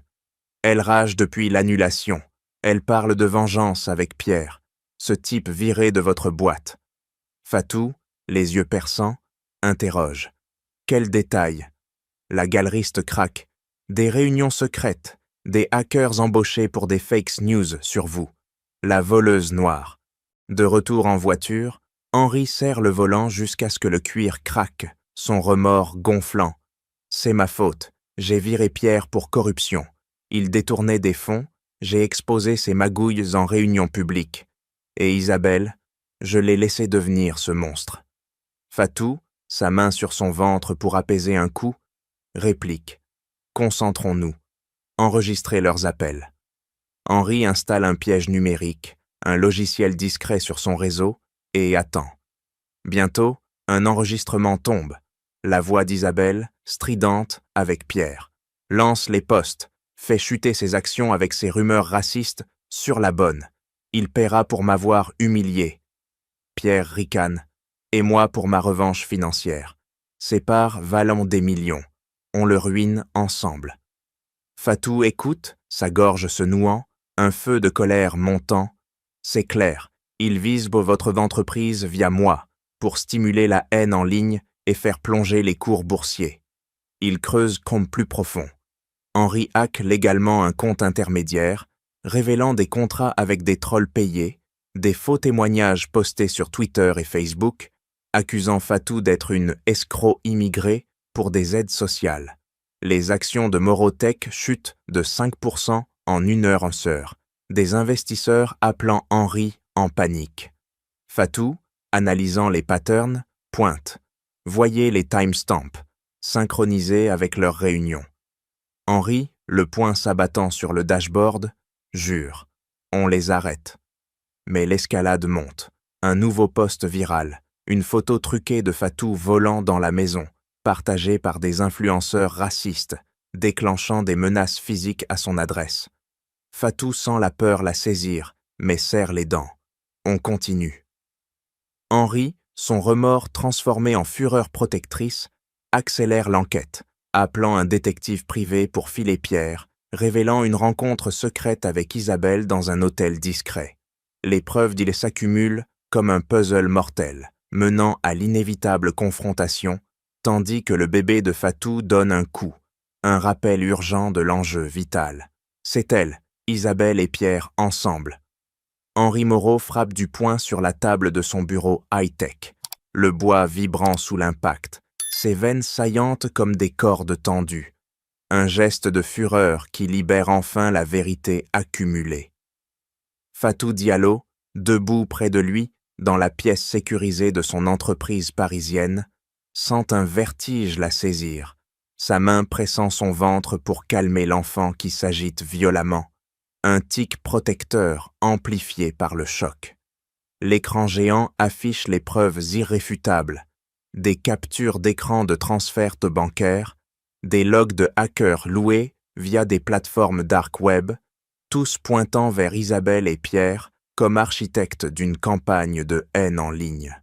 Elle rage depuis l'annulation. Elle parle de vengeance avec Pierre, ce type viré de votre boîte. Fatou, les yeux perçants, interroge. Quels détails? La galeriste craque. Des réunions secrètes, des hackers embauchés pour des fake news sur vous. La voleuse noire. De retour en voiture, Henri serre le volant jusqu'à ce que le cuir craque, son remords gonflant. C'est ma faute, j'ai viré Pierre pour corruption. Il détournait des fonds, j'ai exposé ses magouilles en réunion publique. Et Isabelle, je l'ai laissé devenir ce monstre. Fatou, sa main sur son ventre pour apaiser un coup, réplique. Concentrons-nous. Enregistrez leurs appels. Henri installe un piège numérique, un logiciel discret sur son réseau, et attend. Bientôt, un enregistrement tombe. La voix d'Isabelle, stridente, avec Pierre, lance les postes, fait chuter ses actions avec ses rumeurs racistes sur la bonne. Il paiera pour m'avoir humilié. Pierre ricane. Et moi pour ma revanche financière. Ses parts valent des millions. On le ruine ensemble. Fatou écoute, sa gorge se nouant, un feu de colère montant. C'est clair, il vise votre entreprise via moi, pour stimuler la haine en ligne et faire plonger les cours boursiers. Il creuse comme plus profond. Henri hack légalement un compte intermédiaire, révélant des contrats avec des trolls payés, des faux témoignages postés sur Twitter et Facebook, accusant Fatou d'être une escroc immigrée pour des aides sociales. Les actions de Morotech chutent de 5% en une heure. Des investisseurs appelant Henri en panique. Fatou, analysant les patterns, pointe. Voyez les timestamps, synchronisés avec leurs réunions. Henri, le poing s'abattant sur le dashboard, jure. On les arrête. Mais l'escalade monte. Un nouveau post viral, une photo truquée de Fatou volant dans la maison, partagée par des influenceurs racistes, déclenchant des menaces physiques à son adresse. Fatou sent la peur la saisir, mais serre les dents. On continue. Henri, son remords transformé en fureur protectrice, accélère l'enquête, appelant un détective privé pour filer Pierre, révélant une rencontre secrète avec Isabelle dans un hôtel discret. Les preuves d'il s'accumulent comme un puzzle mortel. menant à l'inévitable confrontation, tandis que le bébé de Fatou donne un coup, un rappel urgent de l'enjeu vital. C'est elle, Isabelle et Pierre ensemble. Henri Moreau frappe du poing sur la table de son bureau high-tech, le bois vibrant sous l'impact, ses veines saillantes comme des cordes tendues. Un geste de fureur qui libère enfin la vérité accumulée. Fatou Diallo, debout près de lui, dans la pièce sécurisée de son entreprise parisienne, sent un vertige la saisir, sa main pressant son ventre pour calmer l'enfant qui s'agite violemment, un tic protecteur amplifié par le choc. L'écran géant affiche les preuves irréfutables, des captures d'écran de transferts bancaires, des logs de hackers loués via des plateformes dark web, tous pointant vers Isabelle et Pierre comme architectes d'une campagne de haine en ligne.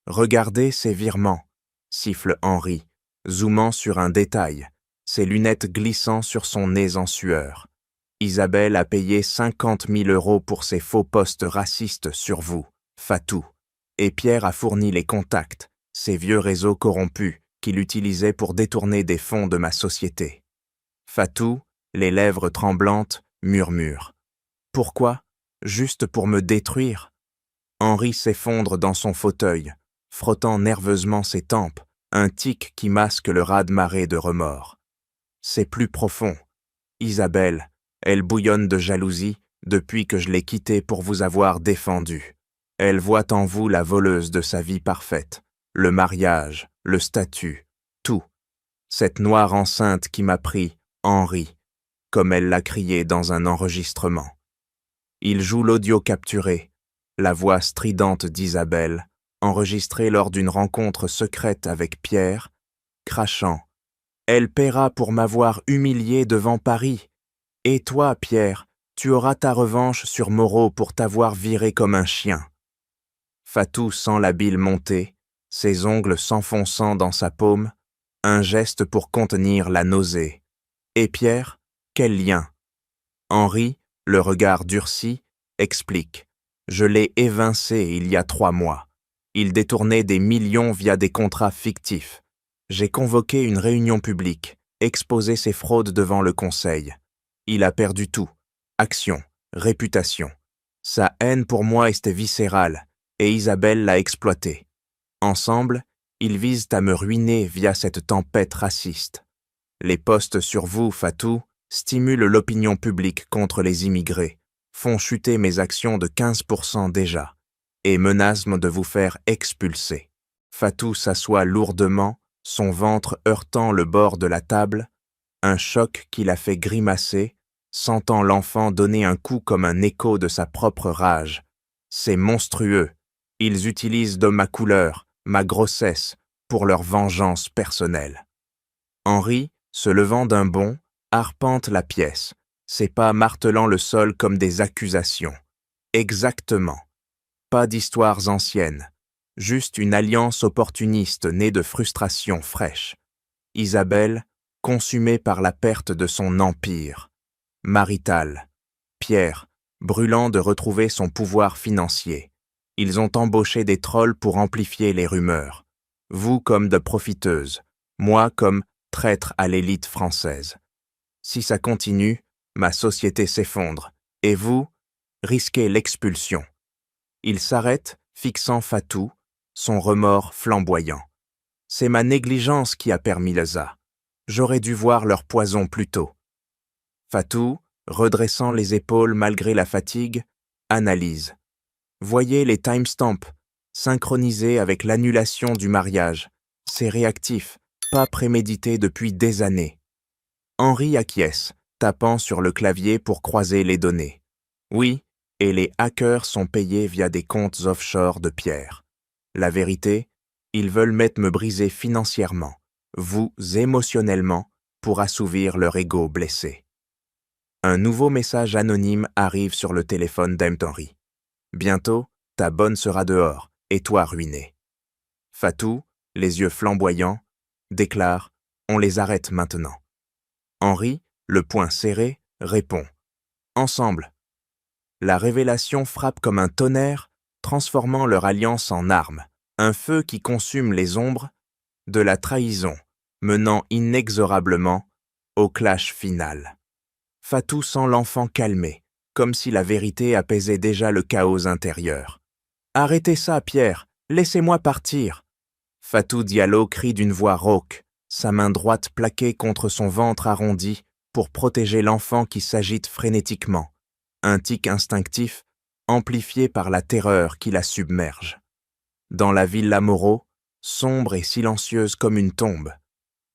Regardez ces virements, siffle Henri, zoomant sur un détail, ses lunettes glissant sur son nez en sueur. Isabelle a payé 50 000 € pour ses faux posts racistes sur vous, Fatou, et Pierre a fourni les contacts, ces vieux réseaux corrompus qu'il utilisait pour détourner des fonds de ma société. Fatou, les lèvres tremblantes, murmure. Pourquoi? Juste pour me détruire? Henri s'effondre dans son fauteuil, frottant nerveusement ses tempes, un tic qui masque le raz-de-marée de remords. C'est plus profond. Isabelle, elle bouillonne de jalousie depuis que je l'ai quittée pour vous avoir défendu. Elle voit en vous la voleuse de sa vie parfaite, le mariage, le statut, tout. Cette noire enceinte qui m'a pris Henri, comme elle l'a crié dans un enregistrement. Il joue l'audio capturé, la voix stridente d'Isabelle, enregistrée lors d'une rencontre secrète avec Pierre, crachant « Elle paiera pour m'avoir humilié devant Paris. Et toi, Pierre, tu auras ta revanche sur Moreau pour t'avoir viré comme un chien. » Fatou sent la bile monter, ses ongles s'enfonçant dans sa paume, un geste pour contenir la nausée. Et Pierre, quel lien? Henri, le regard durci, explique. Je l'ai évincé il y a 3 mois. Il détournait des millions via des contrats fictifs. J'ai convoqué une réunion publique, exposé ses fraudes devant le conseil. Il a perdu tout. Action, réputation. Sa haine pour moi était viscérale, et Isabelle l'a exploité. Ensemble, ils visent à me ruiner via cette tempête raciste. Les posts sur vous, Fatou, stimulent l'opinion publique contre les immigrés, font chuter mes actions de 15% déjà, et menacent de vous faire expulser. Fatou s'assoit lourdement, son ventre heurtant le bord de la table, un choc qui l'a fait grimacer, sentant l'enfant donner un coup comme un écho de sa propre rage. C'est monstrueux. Ils utilisent de ma couleur, ma grossesse, pour leur vengeance personnelle. Henri, se levant d'un bond, arpente la pièce, ses pas martelant le sol comme des accusations. Exactement. Pas d'histoires anciennes, juste une alliance opportuniste née de frustrations fraîches. Isabelle, consumée par la perte de son empire. Marital. Pierre, brûlant de retrouver son pouvoir financier. Ils ont embauché des trolls pour amplifier les rumeurs. Vous comme de profiteuses, moi comme traître à l'élite française. Si ça continue, ma société s'effondre, et vous, risquez l'expulsion. Il s'arrête, fixant Fatou, son remords flamboyant. C'est ma négligence qui a permis le ça. J'aurais dû voir leur poison plus tôt. Fatou, redressant les épaules malgré la fatigue, analyse. Voyez les timestamps, synchronisés avec l'annulation du mariage. C'est réactif, pas prémédité depuis des années. Henri acquiesce, tapant sur le clavier pour croiser les données. Oui, et les hackers sont payés via des comptes offshore de Pierre. La vérité, ils veulent me briser financièrement, vous émotionnellement, pour assouvir leur ego blessé. Un nouveau message anonyme arrive sur le téléphone d'Henri. Bientôt, ta bonne sera dehors, et toi ruiné. Fatou, les yeux flamboyants, déclare « On les arrête maintenant ». Henri, le poing serré, répond « Ensemble ». La révélation frappe comme un tonnerre, transformant leur alliance en arme, un feu qui consume les ombres, de la trahison, menant inexorablement au clash final. Fatou sent l'enfant calmer, comme si la vérité apaisait déjà le chaos intérieur. « Arrêtez ça, Pierre, laissez-moi partir !» Fatou Diallo crie d'une voix rauque, sa main droite plaquée contre son ventre arrondi pour protéger l'enfant qui s'agite frénétiquement, un tic instinctif amplifié par la terreur qui la submerge. Dans la villa Moreau, sombre et silencieuse comme une tombe,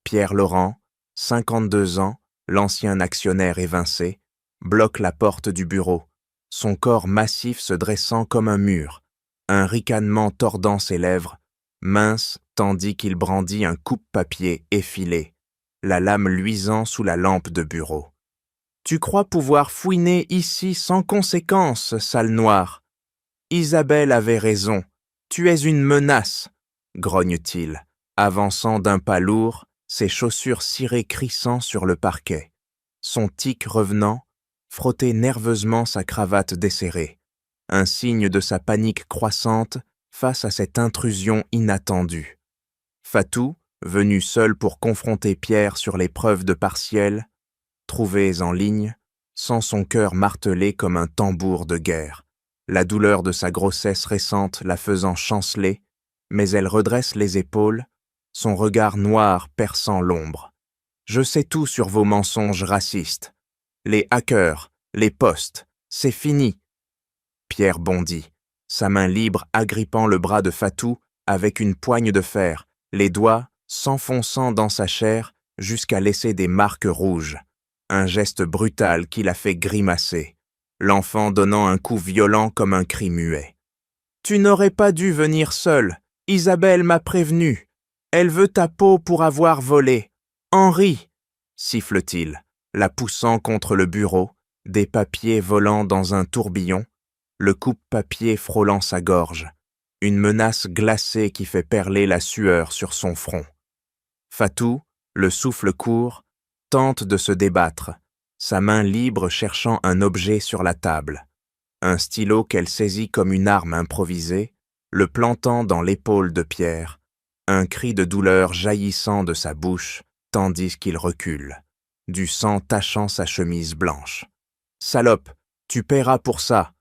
Pierre Laurent, 52 ans, l'ancien actionnaire évincé, bloque la porte du bureau, son corps massif se dressant comme un mur, un ricanement tordant ses lèvres, mince tandis qu'il brandit un coupe-papier effilé, la lame luisant sous la lampe de bureau. « Tu crois pouvoir fouiner ici sans conséquence, sale noire ? Isabelle avait raison, tu es une menace !» grogne-t-il, avançant d'un pas lourd, ses chaussures cirées crissant sur le parquet. Son tic revenant, frottait nerveusement sa cravate desserrée, un signe de sa panique croissante face à cette intrusion inattendue. Fatou, venu seul pour confronter Pierre sur les preuves de partiel, trouvées en ligne, sent son cœur martelé comme un tambour de guerre, la douleur de sa grossesse récente la faisant chanceler, mais elle redresse les épaules, son regard noir perçant l'ombre. « Je sais tout sur vos mensonges racistes. Les hackers, les postes, c'est fini. » Pierre bondit, sa main libre agrippant le bras de Fatou avec une poigne de fer, les doigts s'enfonçant dans sa chair jusqu'à laisser des marques rouges. Un geste brutal qui la fait grimacer, l'enfant donnant un coup violent comme un cri muet. « Tu n'aurais pas dû venir seul. Isabelle m'a prévenu. Elle veut ta peau pour avoir volé. Henri !» siffle-t-il, la poussant contre le bureau, des papiers volant dans un tourbillon, le coupe-papier frôlant sa gorge, une menace glacée qui fait perler la sueur sur son front. Fatou, le souffle court, tente de se débattre, sa main libre cherchant un objet sur la table. Un stylo qu'elle saisit comme une arme improvisée, le plantant dans l'épaule de Pierre, un cri de douleur jaillissant de sa bouche, tandis qu'il recule, du sang tachant sa chemise blanche. « Salope, tu paieras pour ça !»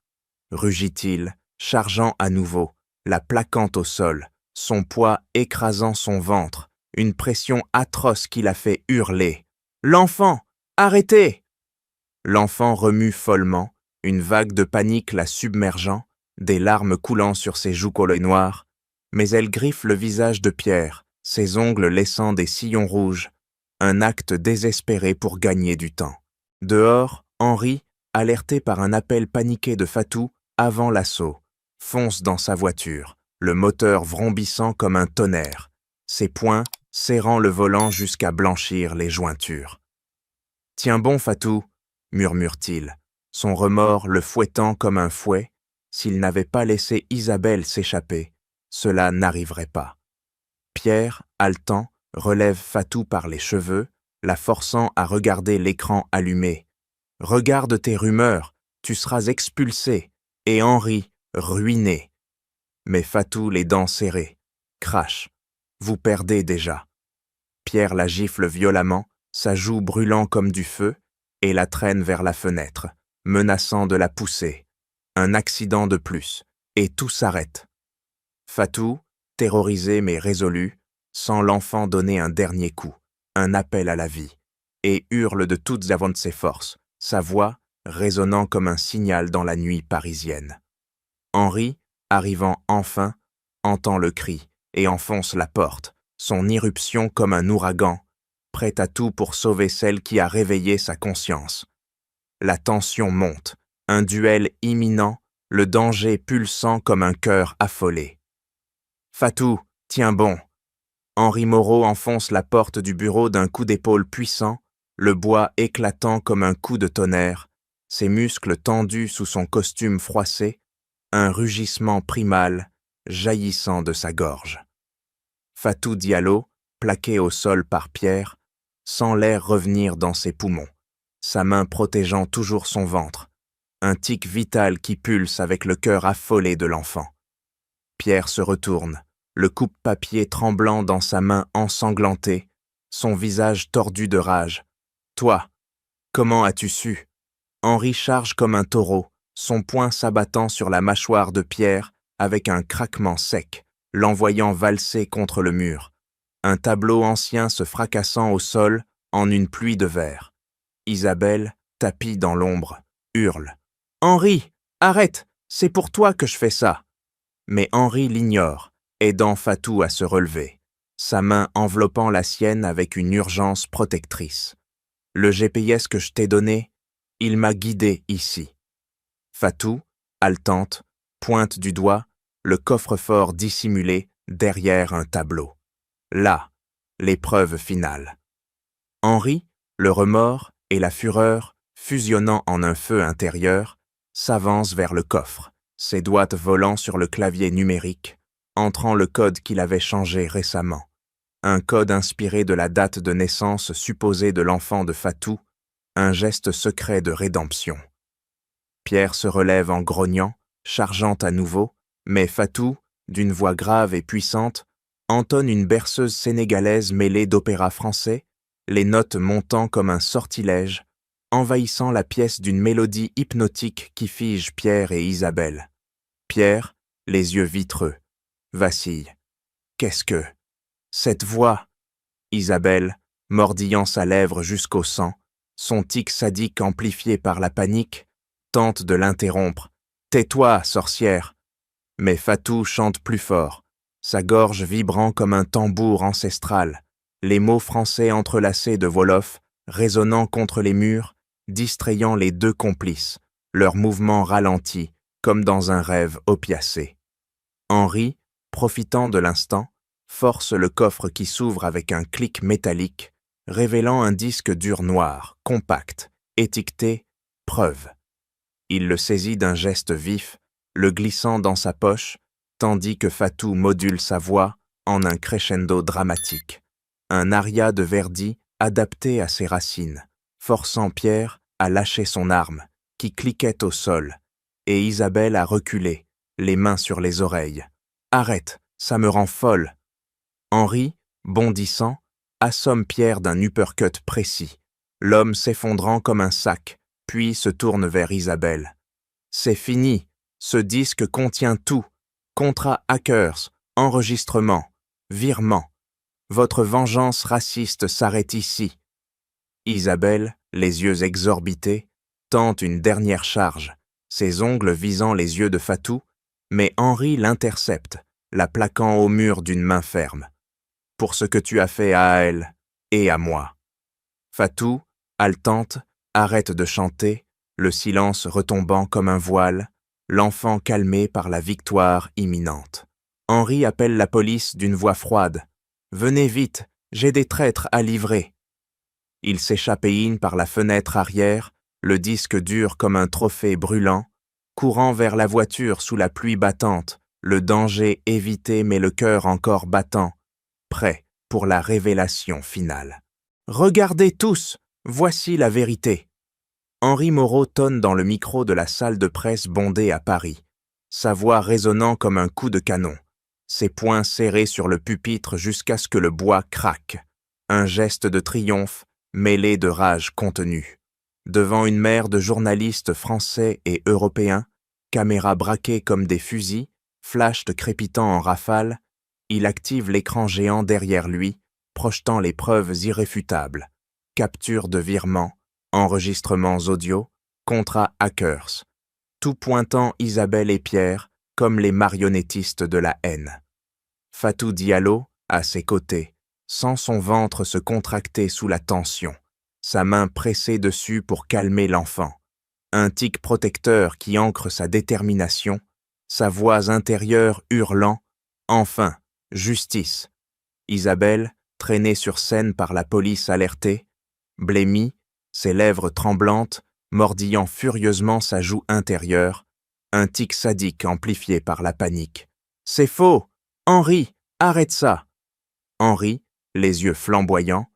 rugit-il, chargeant à nouveau, la plaquant au sol, son poids écrasant son ventre, une pression atroce qui la fait hurler. « L'enfant! Arrêtez !» L'enfant remue follement, une vague de panique la submergeant, des larmes coulant sur ses joues collées noires, mais elle griffe le visage de Pierre, ses ongles laissant des sillons rouges, un acte désespéré pour gagner du temps. Dehors, Henri, alerté par un appel paniqué de Fatou avant l'assaut, fonce dans sa voiture, le moteur vrombissant comme un tonnerre, ses poings serrant le volant jusqu'à blanchir les jointures. « Tiens bon, Fatou !» murmure-t-il, son remords le fouettant comme un fouet. S'il n'avait pas laissé Isabelle s'échapper, cela n'arriverait pas. Pierre, haletant, relève Fatou par les cheveux, la forçant à regarder l'écran allumé. « Regarde tes rumeurs, tu seras expulsé, et Henri, ruiné. » Mais Fatou, les dents serrées, crache. « Vous perdez déjà. » Pierre la gifle violemment, sa joue brûlant comme du feu, et la traîne vers la fenêtre, menaçant de la pousser. Un accident de plus, et tout s'arrête. Fatou, terrorisé mais résolu, sent l'enfant donner un dernier coup, un appel à la vie, et hurle de toutes de ses forces, sa voix résonnant comme un signal dans la nuit parisienne. Henri, arrivant enfin, entend le cri et enfonce la porte, son irruption comme un ouragan, prêt à tout pour sauver celle qui a réveillé sa conscience. La tension monte, un duel imminent, le danger pulsant comme un cœur affolé. « Fatou, tiens bon !» Henri Moreau enfonce la porte du bureau d'un coup d'épaule puissant, le bois éclatant comme un coup de tonnerre, ses muscles tendus sous son costume froissé, un rugissement primal jaillissant de sa gorge. Fatou Diallo, plaqué au sol par Pierre, sent l'air revenir dans ses poumons, sa main protégeant toujours son ventre, un tic vital qui pulse avec le cœur affolé de l'enfant. Pierre se retourne, le coupe-papier tremblant dans sa main ensanglantée, son visage tordu de rage. « Toi, comment as-tu su ?» Henri charge comme un taureau, son poing s'abattant sur la mâchoire de Pierre avec un craquement sec, l'envoyant valser contre le mur. Un tableau ancien se fracassant au sol en une pluie de verre. Isabelle, tapie dans l'ombre, hurle. « Henri, arrête, c'est pour toi que je fais ça !» Mais Henri l'ignore, aidant Fatou à se relever, sa main enveloppant la sienne avec une urgence protectrice. « Le GPS que je t'ai donné, il m'a guidé ici. » Fatou, haletante, pointe du doigt le coffre-fort dissimulé derrière un tableau. Là, l'épreuve finale. Henri, le remords et la fureur, fusionnant en un feu intérieur, s'avance vers le coffre, ses doigts volant sur le clavier numérique, entrant le code qu'il avait changé récemment. Un code inspiré de la date de naissance supposée de l'enfant de Fatou, un geste secret de rédemption. Pierre se relève en grognant, chargeant à nouveau, mais Fatou, d'une voix grave et puissante, entonne une berceuse sénégalaise mêlée d'opéra français, les notes montant comme un sortilège, envahissant la pièce d'une mélodie hypnotique qui fige Pierre et Isabelle. Pierre, les yeux vitreux, vacille. Qu'est-ce que... Cette voix... Isabelle, mordillant sa lèvre jusqu'au sang, son tic sadique amplifié par la panique, tente de l'interrompre. « Tais-toi, sorcière !» Mais Fatou chante plus fort, sa gorge vibrant comme un tambour ancestral, les mots français entrelacés de Wolof, résonnant contre les murs, distrayant les deux complices, leurs mouvements ralentis, comme dans un rêve opiacé. Henri, profitant de l'instant, force le coffre qui s'ouvre avec un clic métallique, révélant un disque dur noir, compact, étiqueté « Preuve ». Il le saisit d'un geste vif, le glissant dans sa poche, tandis que Fatou module sa voix en un crescendo dramatique. Un aria de Verdi adapté à ses racines, forçant Pierre à lâcher son arme, qui cliquait au sol, et Isabelle à reculer, les mains sur les oreilles. « Arrête, ça me rend folle !» Henri, bondissant, assomme Pierre d'un uppercut précis, l'homme s'effondrant comme un sac, puis se tourne vers Isabelle. « C'est fini, ce disque contient tout, contrat hackers, enregistrement, virement. Votre vengeance raciste s'arrête ici. » Isabelle, les yeux exorbités, tente une dernière charge, ses ongles visant les yeux de Fatou, mais Henri l'intercepte, la plaquant au mur d'une main ferme. « Pour ce que tu as fait à elle et à moi. » Fatou, haletante, arrête de chanter, le silence retombant comme un voile, l'enfant calmé par la victoire imminente. Henri appelle la police d'une voix froide. « Venez vite, j'ai des traîtres à livrer. » Il s'échappéine par la fenêtre arrière, le disque dur comme un trophée brûlant, courant vers la voiture sous la pluie battante, le danger évité mais le cœur encore battant, prêt pour la révélation finale. « Regardez tous, voici la vérité. » Henri Moreau tonne dans le micro de la salle de presse bondée à Paris, sa voix résonnant comme un coup de canon, ses poings serrés sur le pupitre jusqu'à ce que le bois craque, un geste de triomphe mêlé de rage contenue. Devant une mer de journalistes français et européens, caméras braquées comme des fusils, flash de crépitant en rafale, il active l'écran géant derrière lui, projetant les preuves irréfutables, capture de virements, enregistrements audio, contrats hackers, tout pointant Isabelle et Pierre comme les marionnettistes de la haine. Fatou Diallo, à ses côtés, sent son ventre se contracter sous la tension, sa main pressée dessus pour calmer l'enfant, un tic protecteur qui ancre sa détermination, sa voix intérieure hurlant « Enfin, justice !» Isabelle, traînée sur scène par la police alertée, blêmie, ses lèvres tremblantes, mordillant furieusement sa joue intérieure, un tic sadique amplifié par la panique. « C'est faux! Henri, arrête ça !» Henri, les yeux flamboyants,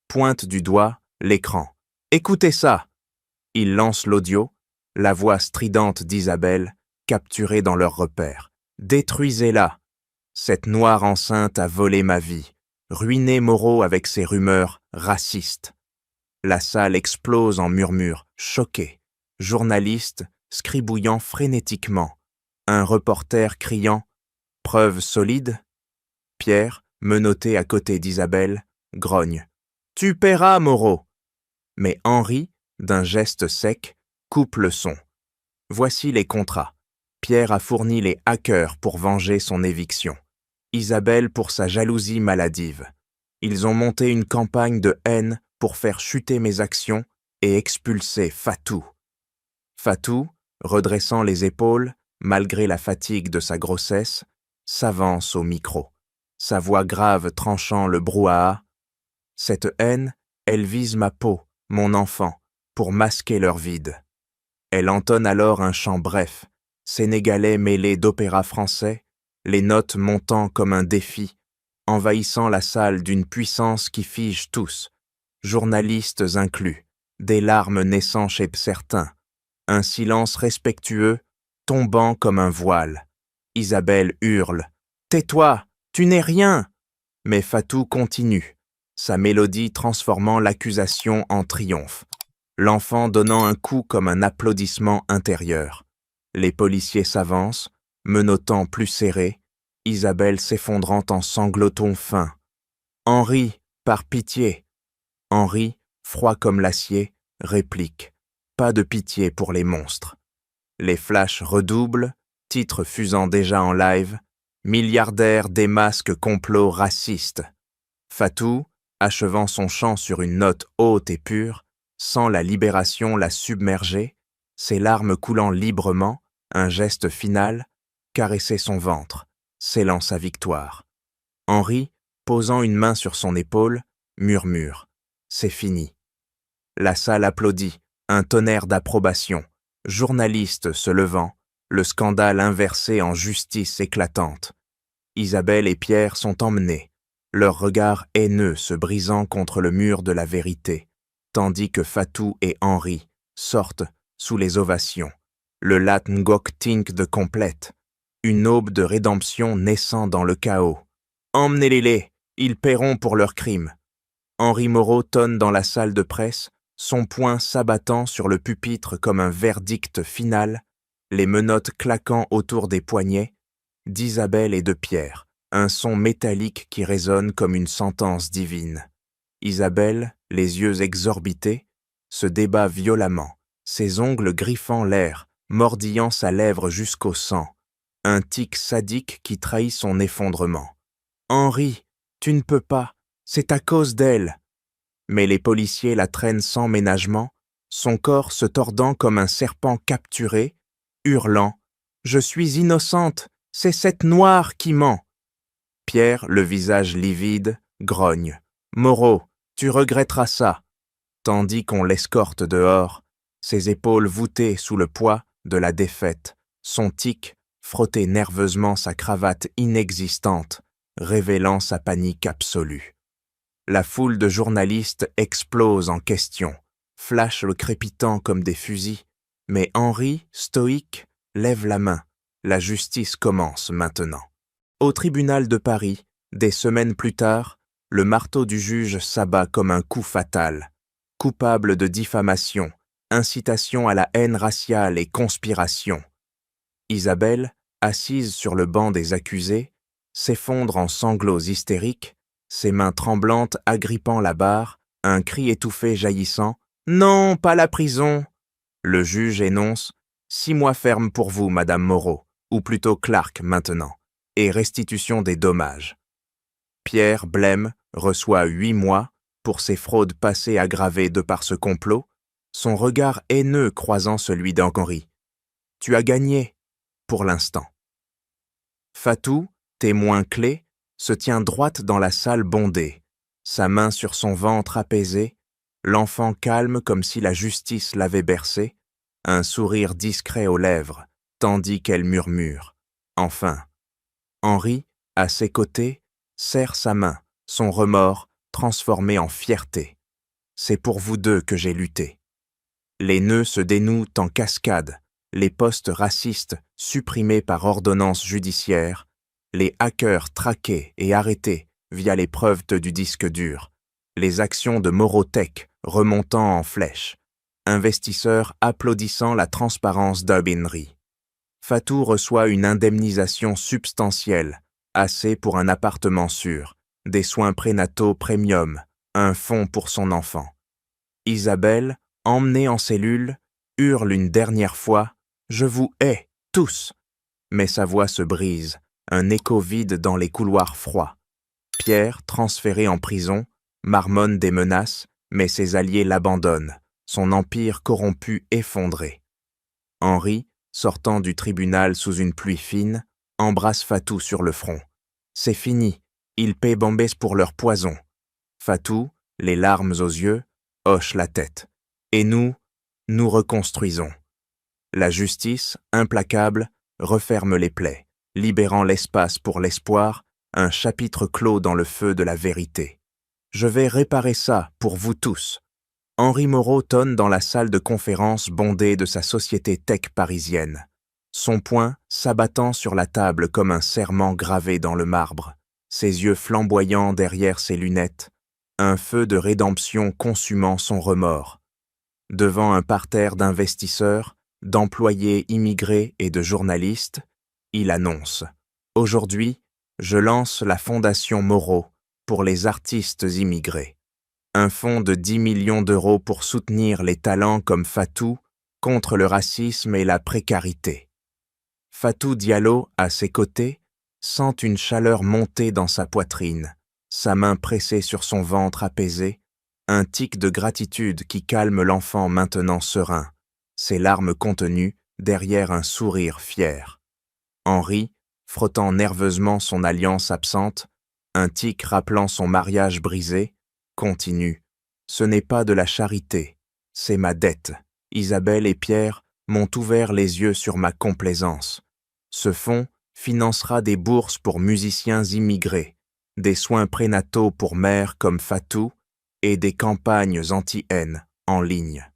pointe du doigt l'écran. « Écoutez ça !» Il lance l'audio, la voix stridente d'Isabelle, capturée dans leur repère. « Détruisez-la !» Cette noire enceinte a volé ma vie, ruiné Moreau avec ses rumeurs racistes. La salle explose en murmures, choqués. Journalistes scribouillant frénétiquement. Un reporter criant « Preuve solide ?» Pierre, menotté à côté d'Isabelle, grogne « Tu paieras, Moreau !» Mais Henri, d'un geste sec, coupe le son. Voici les contrats. Pierre a fourni les hackers pour venger son éviction. Isabelle pour sa jalousie maladive. Ils ont monté une campagne de haine pour faire chuter mes actions et expulser Fatou. Fatou, redressant les épaules, malgré la fatigue de sa grossesse, s'avance au micro. Sa voix grave tranchant le brouhaha. Cette haine, elle vise ma peau, mon enfant, pour masquer leur vide. Elle entonne alors un chant bref, sénégalais mêlé d'opéra français, les notes montant comme un défi, envahissant la salle d'une puissance qui fige tous, journalistes inclus, des larmes naissant chez certains, un silence respectueux tombant comme un voile. Isabelle hurle « Tais-toi, tu n'es rien !» Mais Fatou continue, sa mélodie transformant l'accusation en triomphe. L'enfant donnant un coup comme un applaudissement intérieur. Les policiers s'avancent, menottant plus serré, Isabelle s'effondrant en sanglotons fins. « Henri, par pitié !» Henri, froid comme l'acier, réplique « Pas de pitié pour les monstres !» Les flashs redoublent, titre fusant déjà en live, « Milliardaire démasque complot raciste !» Fatou, achevant son chant sur une note haute et pure, sans la libération la submerger, ses larmes coulant librement, un geste final, caresser son ventre, scellant sa victoire. Henri, posant une main sur son épaule, murmure « C'est fini ». La salle applaudit, un tonnerre d'approbation, journalistes se levant, le scandale inversé en justice éclatante. Isabelle et Pierre sont emmenés, leurs regards haineux se brisant contre le mur de la vérité, tandis que Fatou et Henri sortent sous les ovations. Le Lat Ngok Tink de complète, une aube de rédemption naissant dans le chaos. Emmenez-les, ils paieront pour leurs crimes. Henri Moreau tonne dans la salle de presse, son poing s'abattant sur le pupitre comme un verdict final, les menottes claquant autour des poignets, d'Isabelle et de Pierre, un son métallique qui résonne comme une sentence divine. Isabelle, les yeux exorbités, se débat violemment, ses ongles griffant l'air, mordillant sa lèvre jusqu'au sang, un tic sadique qui trahit son effondrement. « Henri, tu ne peux pas, c'est à cause d'elle !» Mais les policiers la traînent sans ménagement, son corps se tordant comme un serpent capturé, hurlant « Je suis innocente, c'est cette noire qui ment !» Pierre, le visage livide, grogne « Moreau, tu regretteras ça !» Tandis qu'on l'escorte dehors, ses épaules voûtées sous le poids de la défaite, son tic frotter nerveusement sa cravate inexistante, révélant sa panique absolue. La foule de journalistes explose en questions, flash le crépitant comme des fusils, mais Henri, stoïque, lève la main. La justice commence maintenant. Au tribunal de Paris, des semaines plus tard, le marteau du juge s'abat comme un coup fatal. Coupable de diffamation, incitation à la haine raciale et conspiration. Isabelle, assise sur le banc des accusés, s'effondre en sanglots hystériques, ses mains tremblantes agrippant la barre, un cri étouffé jaillissant « Non, pas la prison !» Le juge énonce « 6 mois ferme pour vous, Madame Moreau, ou plutôt Clark maintenant, et restitution des dommages. » Pierre Blême reçoit 8 mois pour ses fraudes passées aggravées de par ce complot, son regard haineux croisant celui d'Henri. « Tu as gagné, pour l'instant. » Fatou, témoin clé, se tient droite dans la salle bondée, sa main sur son ventre apaisé, l'enfant calme comme si la justice l'avait bercé, un sourire discret aux lèvres, tandis qu'elle murmure. Enfin, Henri, à ses côtés, serre sa main, son remords transformé en fierté. C'est pour vous deux que j'ai lutté. Les nœuds se dénouent en cascade, les postes racistes supprimés par ordonnance judiciaire, les hackers traqués et arrêtés via les preuves du disque dur, les actions de Morotech remontant en flèche, investisseurs applaudissant la transparence d'Aubainerie. Fatou reçoit une indemnisation substantielle, assez pour un appartement sûr, des soins prénataux premium, un fonds pour son enfant. Isabelle, emmenée en cellule, hurle une dernière fois « Je vous hais, tous !» Mais sa voix se brise, un écho vide dans les couloirs froids. Pierre, transféré en prison, marmonne des menaces, mais ses alliés l'abandonnent, son empire corrompu effondré. Henri, sortant du tribunal sous une pluie fine, embrasse Fatou sur le front. C'est fini, ils paient Bambès pour leur poison. Fatou, les larmes aux yeux, hoche la tête. Et nous reconstruisons. La justice, implacable, referme les plaies, libérant l'espace pour l'espoir, un chapitre clos dans le feu de la vérité. Je vais réparer ça pour vous tous. Henri Moreau tonne dans la salle de conférence bondée de sa société tech parisienne, son poing s'abattant sur la table comme un serment gravé dans le marbre, ses yeux flamboyants derrière ses lunettes, un feu de rédemption consumant son remords. Devant un parterre d'investisseurs, d'employés immigrés et de journalistes, il annonce « Aujourd'hui, je lance la Fondation Moreau pour les artistes immigrés. Un fonds de 10 millions d'euros pour soutenir les talents comme Fatou contre le racisme et la précarité. » Fatou Diallo, à ses côtés, sent une chaleur monter dans sa poitrine, sa main pressée sur son ventre apaisé, un tic de gratitude qui calme l'enfant maintenant serein, ses larmes contenues derrière un sourire fier. Henri, frottant nerveusement son alliance absente, un tic rappelant son mariage brisé, continue. Ce n'est pas de la charité, c'est ma dette. Isabelle et Pierre m'ont ouvert les yeux sur ma complaisance. Ce fonds financera des bourses pour musiciens immigrés, des soins prénataux pour mères comme Fatou et des campagnes anti-haine en ligne.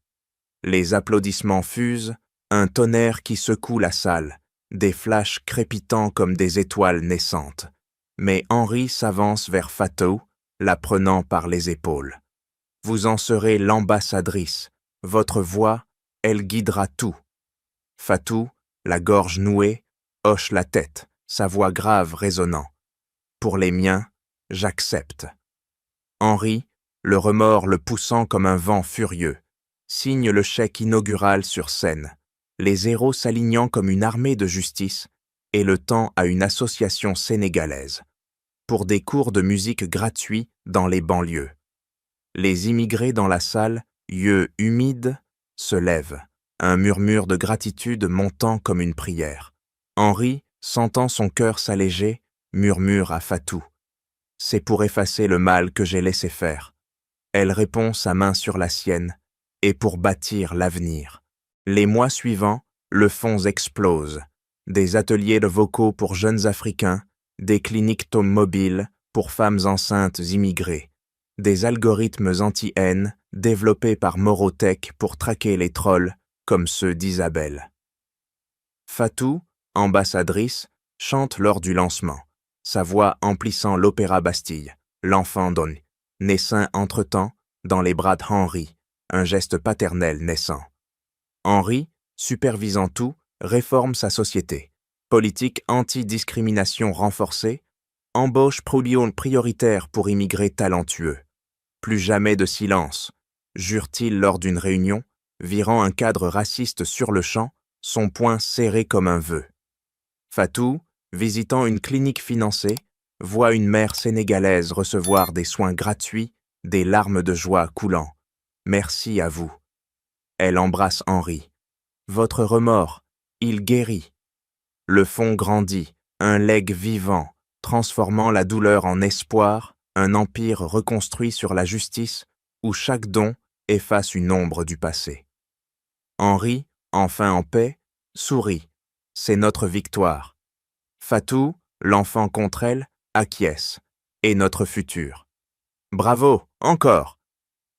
Les applaudissements fusent, un tonnerre qui secoue la salle, des flashs crépitants comme des étoiles naissantes. Mais Henri s'avance vers Fatou, la prenant par les épaules. Vous en serez l'ambassadrice, votre voix, elle guidera tout. Fatou, la gorge nouée, hoche la tête, sa voix grave résonnant. Pour les miens, j'accepte. Henri, le remords le poussant comme un vent furieux, signe le chèque inaugural sur scène, les héros s'alignant comme une armée de justice et le temps à une association sénégalaise, pour des cours de musique gratuits dans les banlieues. Les immigrés dans la salle, yeux humides, se lèvent, un murmure de gratitude montant comme une prière. Henri, sentant son cœur s'alléger, murmure à Fatou. « C'est pour effacer le mal que j'ai laissé faire. » Elle répond sa main sur la sienne, et pour bâtir l'avenir. Les mois suivants, le fonds explose. Des ateliers de vocaux pour jeunes Africains, des cliniques mobiles pour femmes enceintes immigrées, des algorithmes anti-haine développés par Morotech pour traquer les trolls comme ceux d'Isabelle. Fatou, ambassadrice, chante lors du lancement, sa voix emplissant l'Opéra Bastille, l'enfant donne, naissant entre-temps dans les bras d'Henri, un geste paternel naissant. Henri, supervisant tout, réforme sa société. Politique anti-discrimination renforcée, embauche prioritaire pour immigrés talentueux. Plus jamais de silence, jure-t-il lors d'une réunion, virant un cadre raciste sur le champ, son poing serré comme un vœu. Fatou, visitant une clinique financée, voit une mère sénégalaise recevoir des soins gratuits, des larmes de joie coulant. Merci à vous. Elle embrasse Henri. Votre remords, il guérit. Le fonds grandit, un legs vivant, transformant la douleur en espoir, un empire reconstruit sur la justice où chaque don efface une ombre du passé. Henri, enfin en paix, sourit. C'est notre victoire. Fatou, l'enfant contre elle, acquiesce. Et notre futur. Bravo, encore!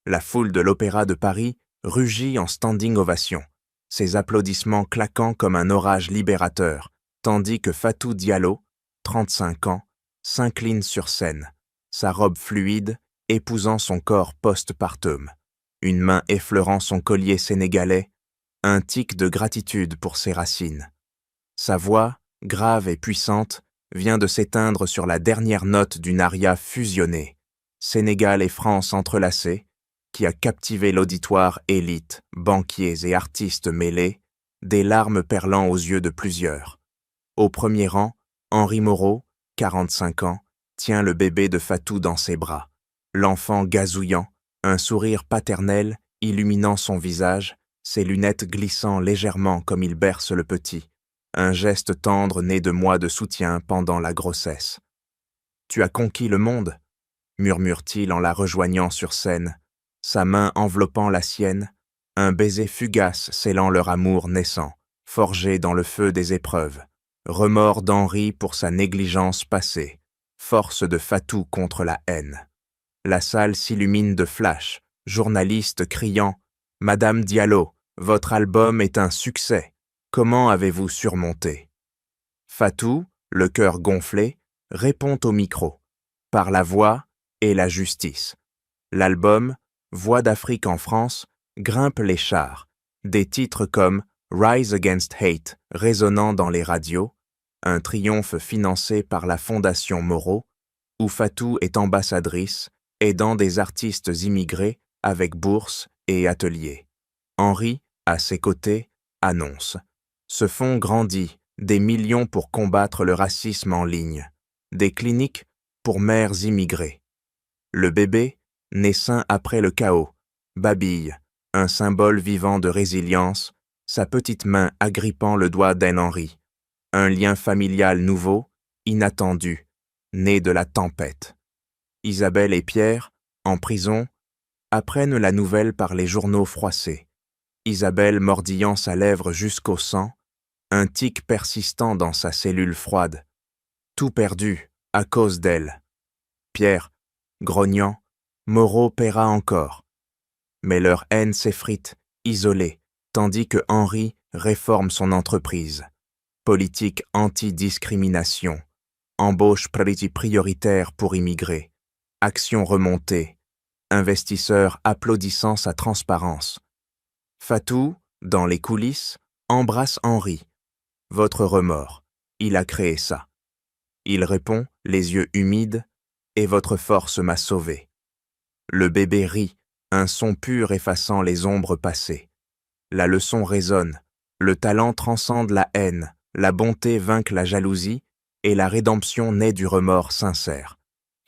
La foule de l'Opéra de Paris rugit en standing ovation, ses applaudissements claquant comme un orage libérateur, tandis que Fatou Diallo, 35 ans, s'incline sur scène, sa robe fluide épousant son corps post-partum, une main effleurant son collier sénégalais, un tic de gratitude pour ses racines. Sa voix, grave et puissante, vient de s'éteindre sur la dernière note d'une aria fusionnée, Sénégal et France entrelacés, qui a captivé l'auditoire élite, banquiers et artistes mêlés, des larmes perlant aux yeux de plusieurs. Au premier rang, Henri Moreau, 45 ans, tient le bébé de Fatou dans ses bras, l'enfant gazouillant, un sourire paternel illuminant son visage, ses lunettes glissant légèrement comme il berce le petit, un geste tendre né de mois de soutien pendant la grossesse. « Tu as conquis le monde » murmure-t-il en la rejoignant sur scène, sa main enveloppant la sienne, un baiser fugace scellant leur amour naissant, forgé dans le feu des épreuves, remords d'Henri pour sa négligence passée, force de Fatou contre la haine. La salle s'illumine de flashs, journalistes criant « Madame Diallo, votre album est un succès. Comment avez-vous surmonté ?» Fatou, le cœur gonflé, répond au micro, par la voix et la justice. L'album, Voix d'Afrique en France, grimpe les charts, des titres comme Rise Against Hate résonnant dans les radios, un triomphe financé par la Fondation Moreau, où Fatou est ambassadrice, aidant des artistes immigrés avec bourses et ateliers. Henri, à ses côtés, annonce « Ce fonds grandit, des millions pour combattre le racisme en ligne, des cliniques pour mères immigrées. » Le bébé, né sain après le chaos, babille, un symbole vivant de résilience, sa petite main agrippant le doigt d'Henri. Un lien familial nouveau, inattendu, né de la tempête. Isabelle et Pierre, en prison, apprennent la nouvelle par les journaux froissés. Isabelle mordillant sa lèvre jusqu'au sang, un tic persistant dans sa cellule froide. Tout perdu, à cause d'elle. Pierre, grognant, Moreau paiera encore. Mais leur haine s'effrite, isolée, tandis que Henri réforme son entreprise. Politique anti-discrimination, embauche prioritaire pour immigrer, action remontée, investisseurs applaudissant sa transparence. Fatou, dans les coulisses, embrasse Henri. Votre remords, il a créé ça. Il répond, les yeux humides, et votre force m'a sauvé. Le bébé rit, un son pur effaçant les ombres passées. La leçon résonne, le talent transcende la haine, la bonté vainque la jalousie, et la rédemption naît du remords sincère.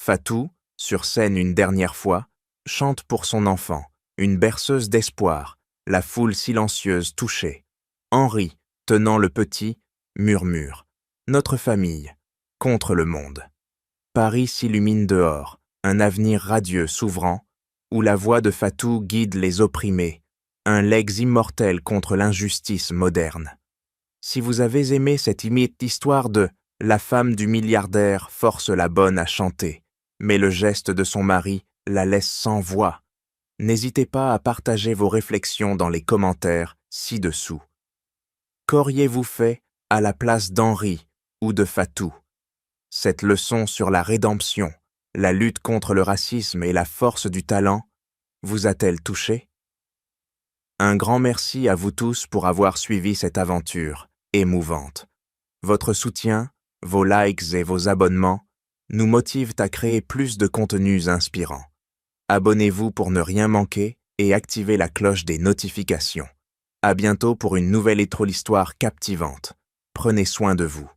Fatou, sur scène une dernière fois, chante pour son enfant, une berceuse d'espoir, la foule silencieuse touchée. Henri, tenant le petit, murmure « Notre famille, contre le monde ». Paris s'illumine dehors, un avenir radieux s'ouvrant, où la voix de Fatou guide les opprimés, un legs immortel contre l'injustice moderne. Si vous avez aimé cette histoire de « La femme du milliardaire force la bonne à chanter », mais le geste de son mari la laisse sans voix, n'hésitez pas à partager vos réflexions dans les commentaires ci-dessous. Qu'auriez-vous fait à la place d'Henri ou de Fatou? Cette leçon sur la rédemption, la lutte contre le racisme et la force du talent vous a-t-elle touché? Un grand merci à vous tous pour avoir suivi cette aventure émouvante. Votre soutien, vos likes et vos abonnements nous motivent à créer plus de contenus inspirants. Abonnez-vous pour ne rien manquer et activez la cloche des notifications. À bientôt pour une nouvelle histoire captivante. Prenez soin de vous.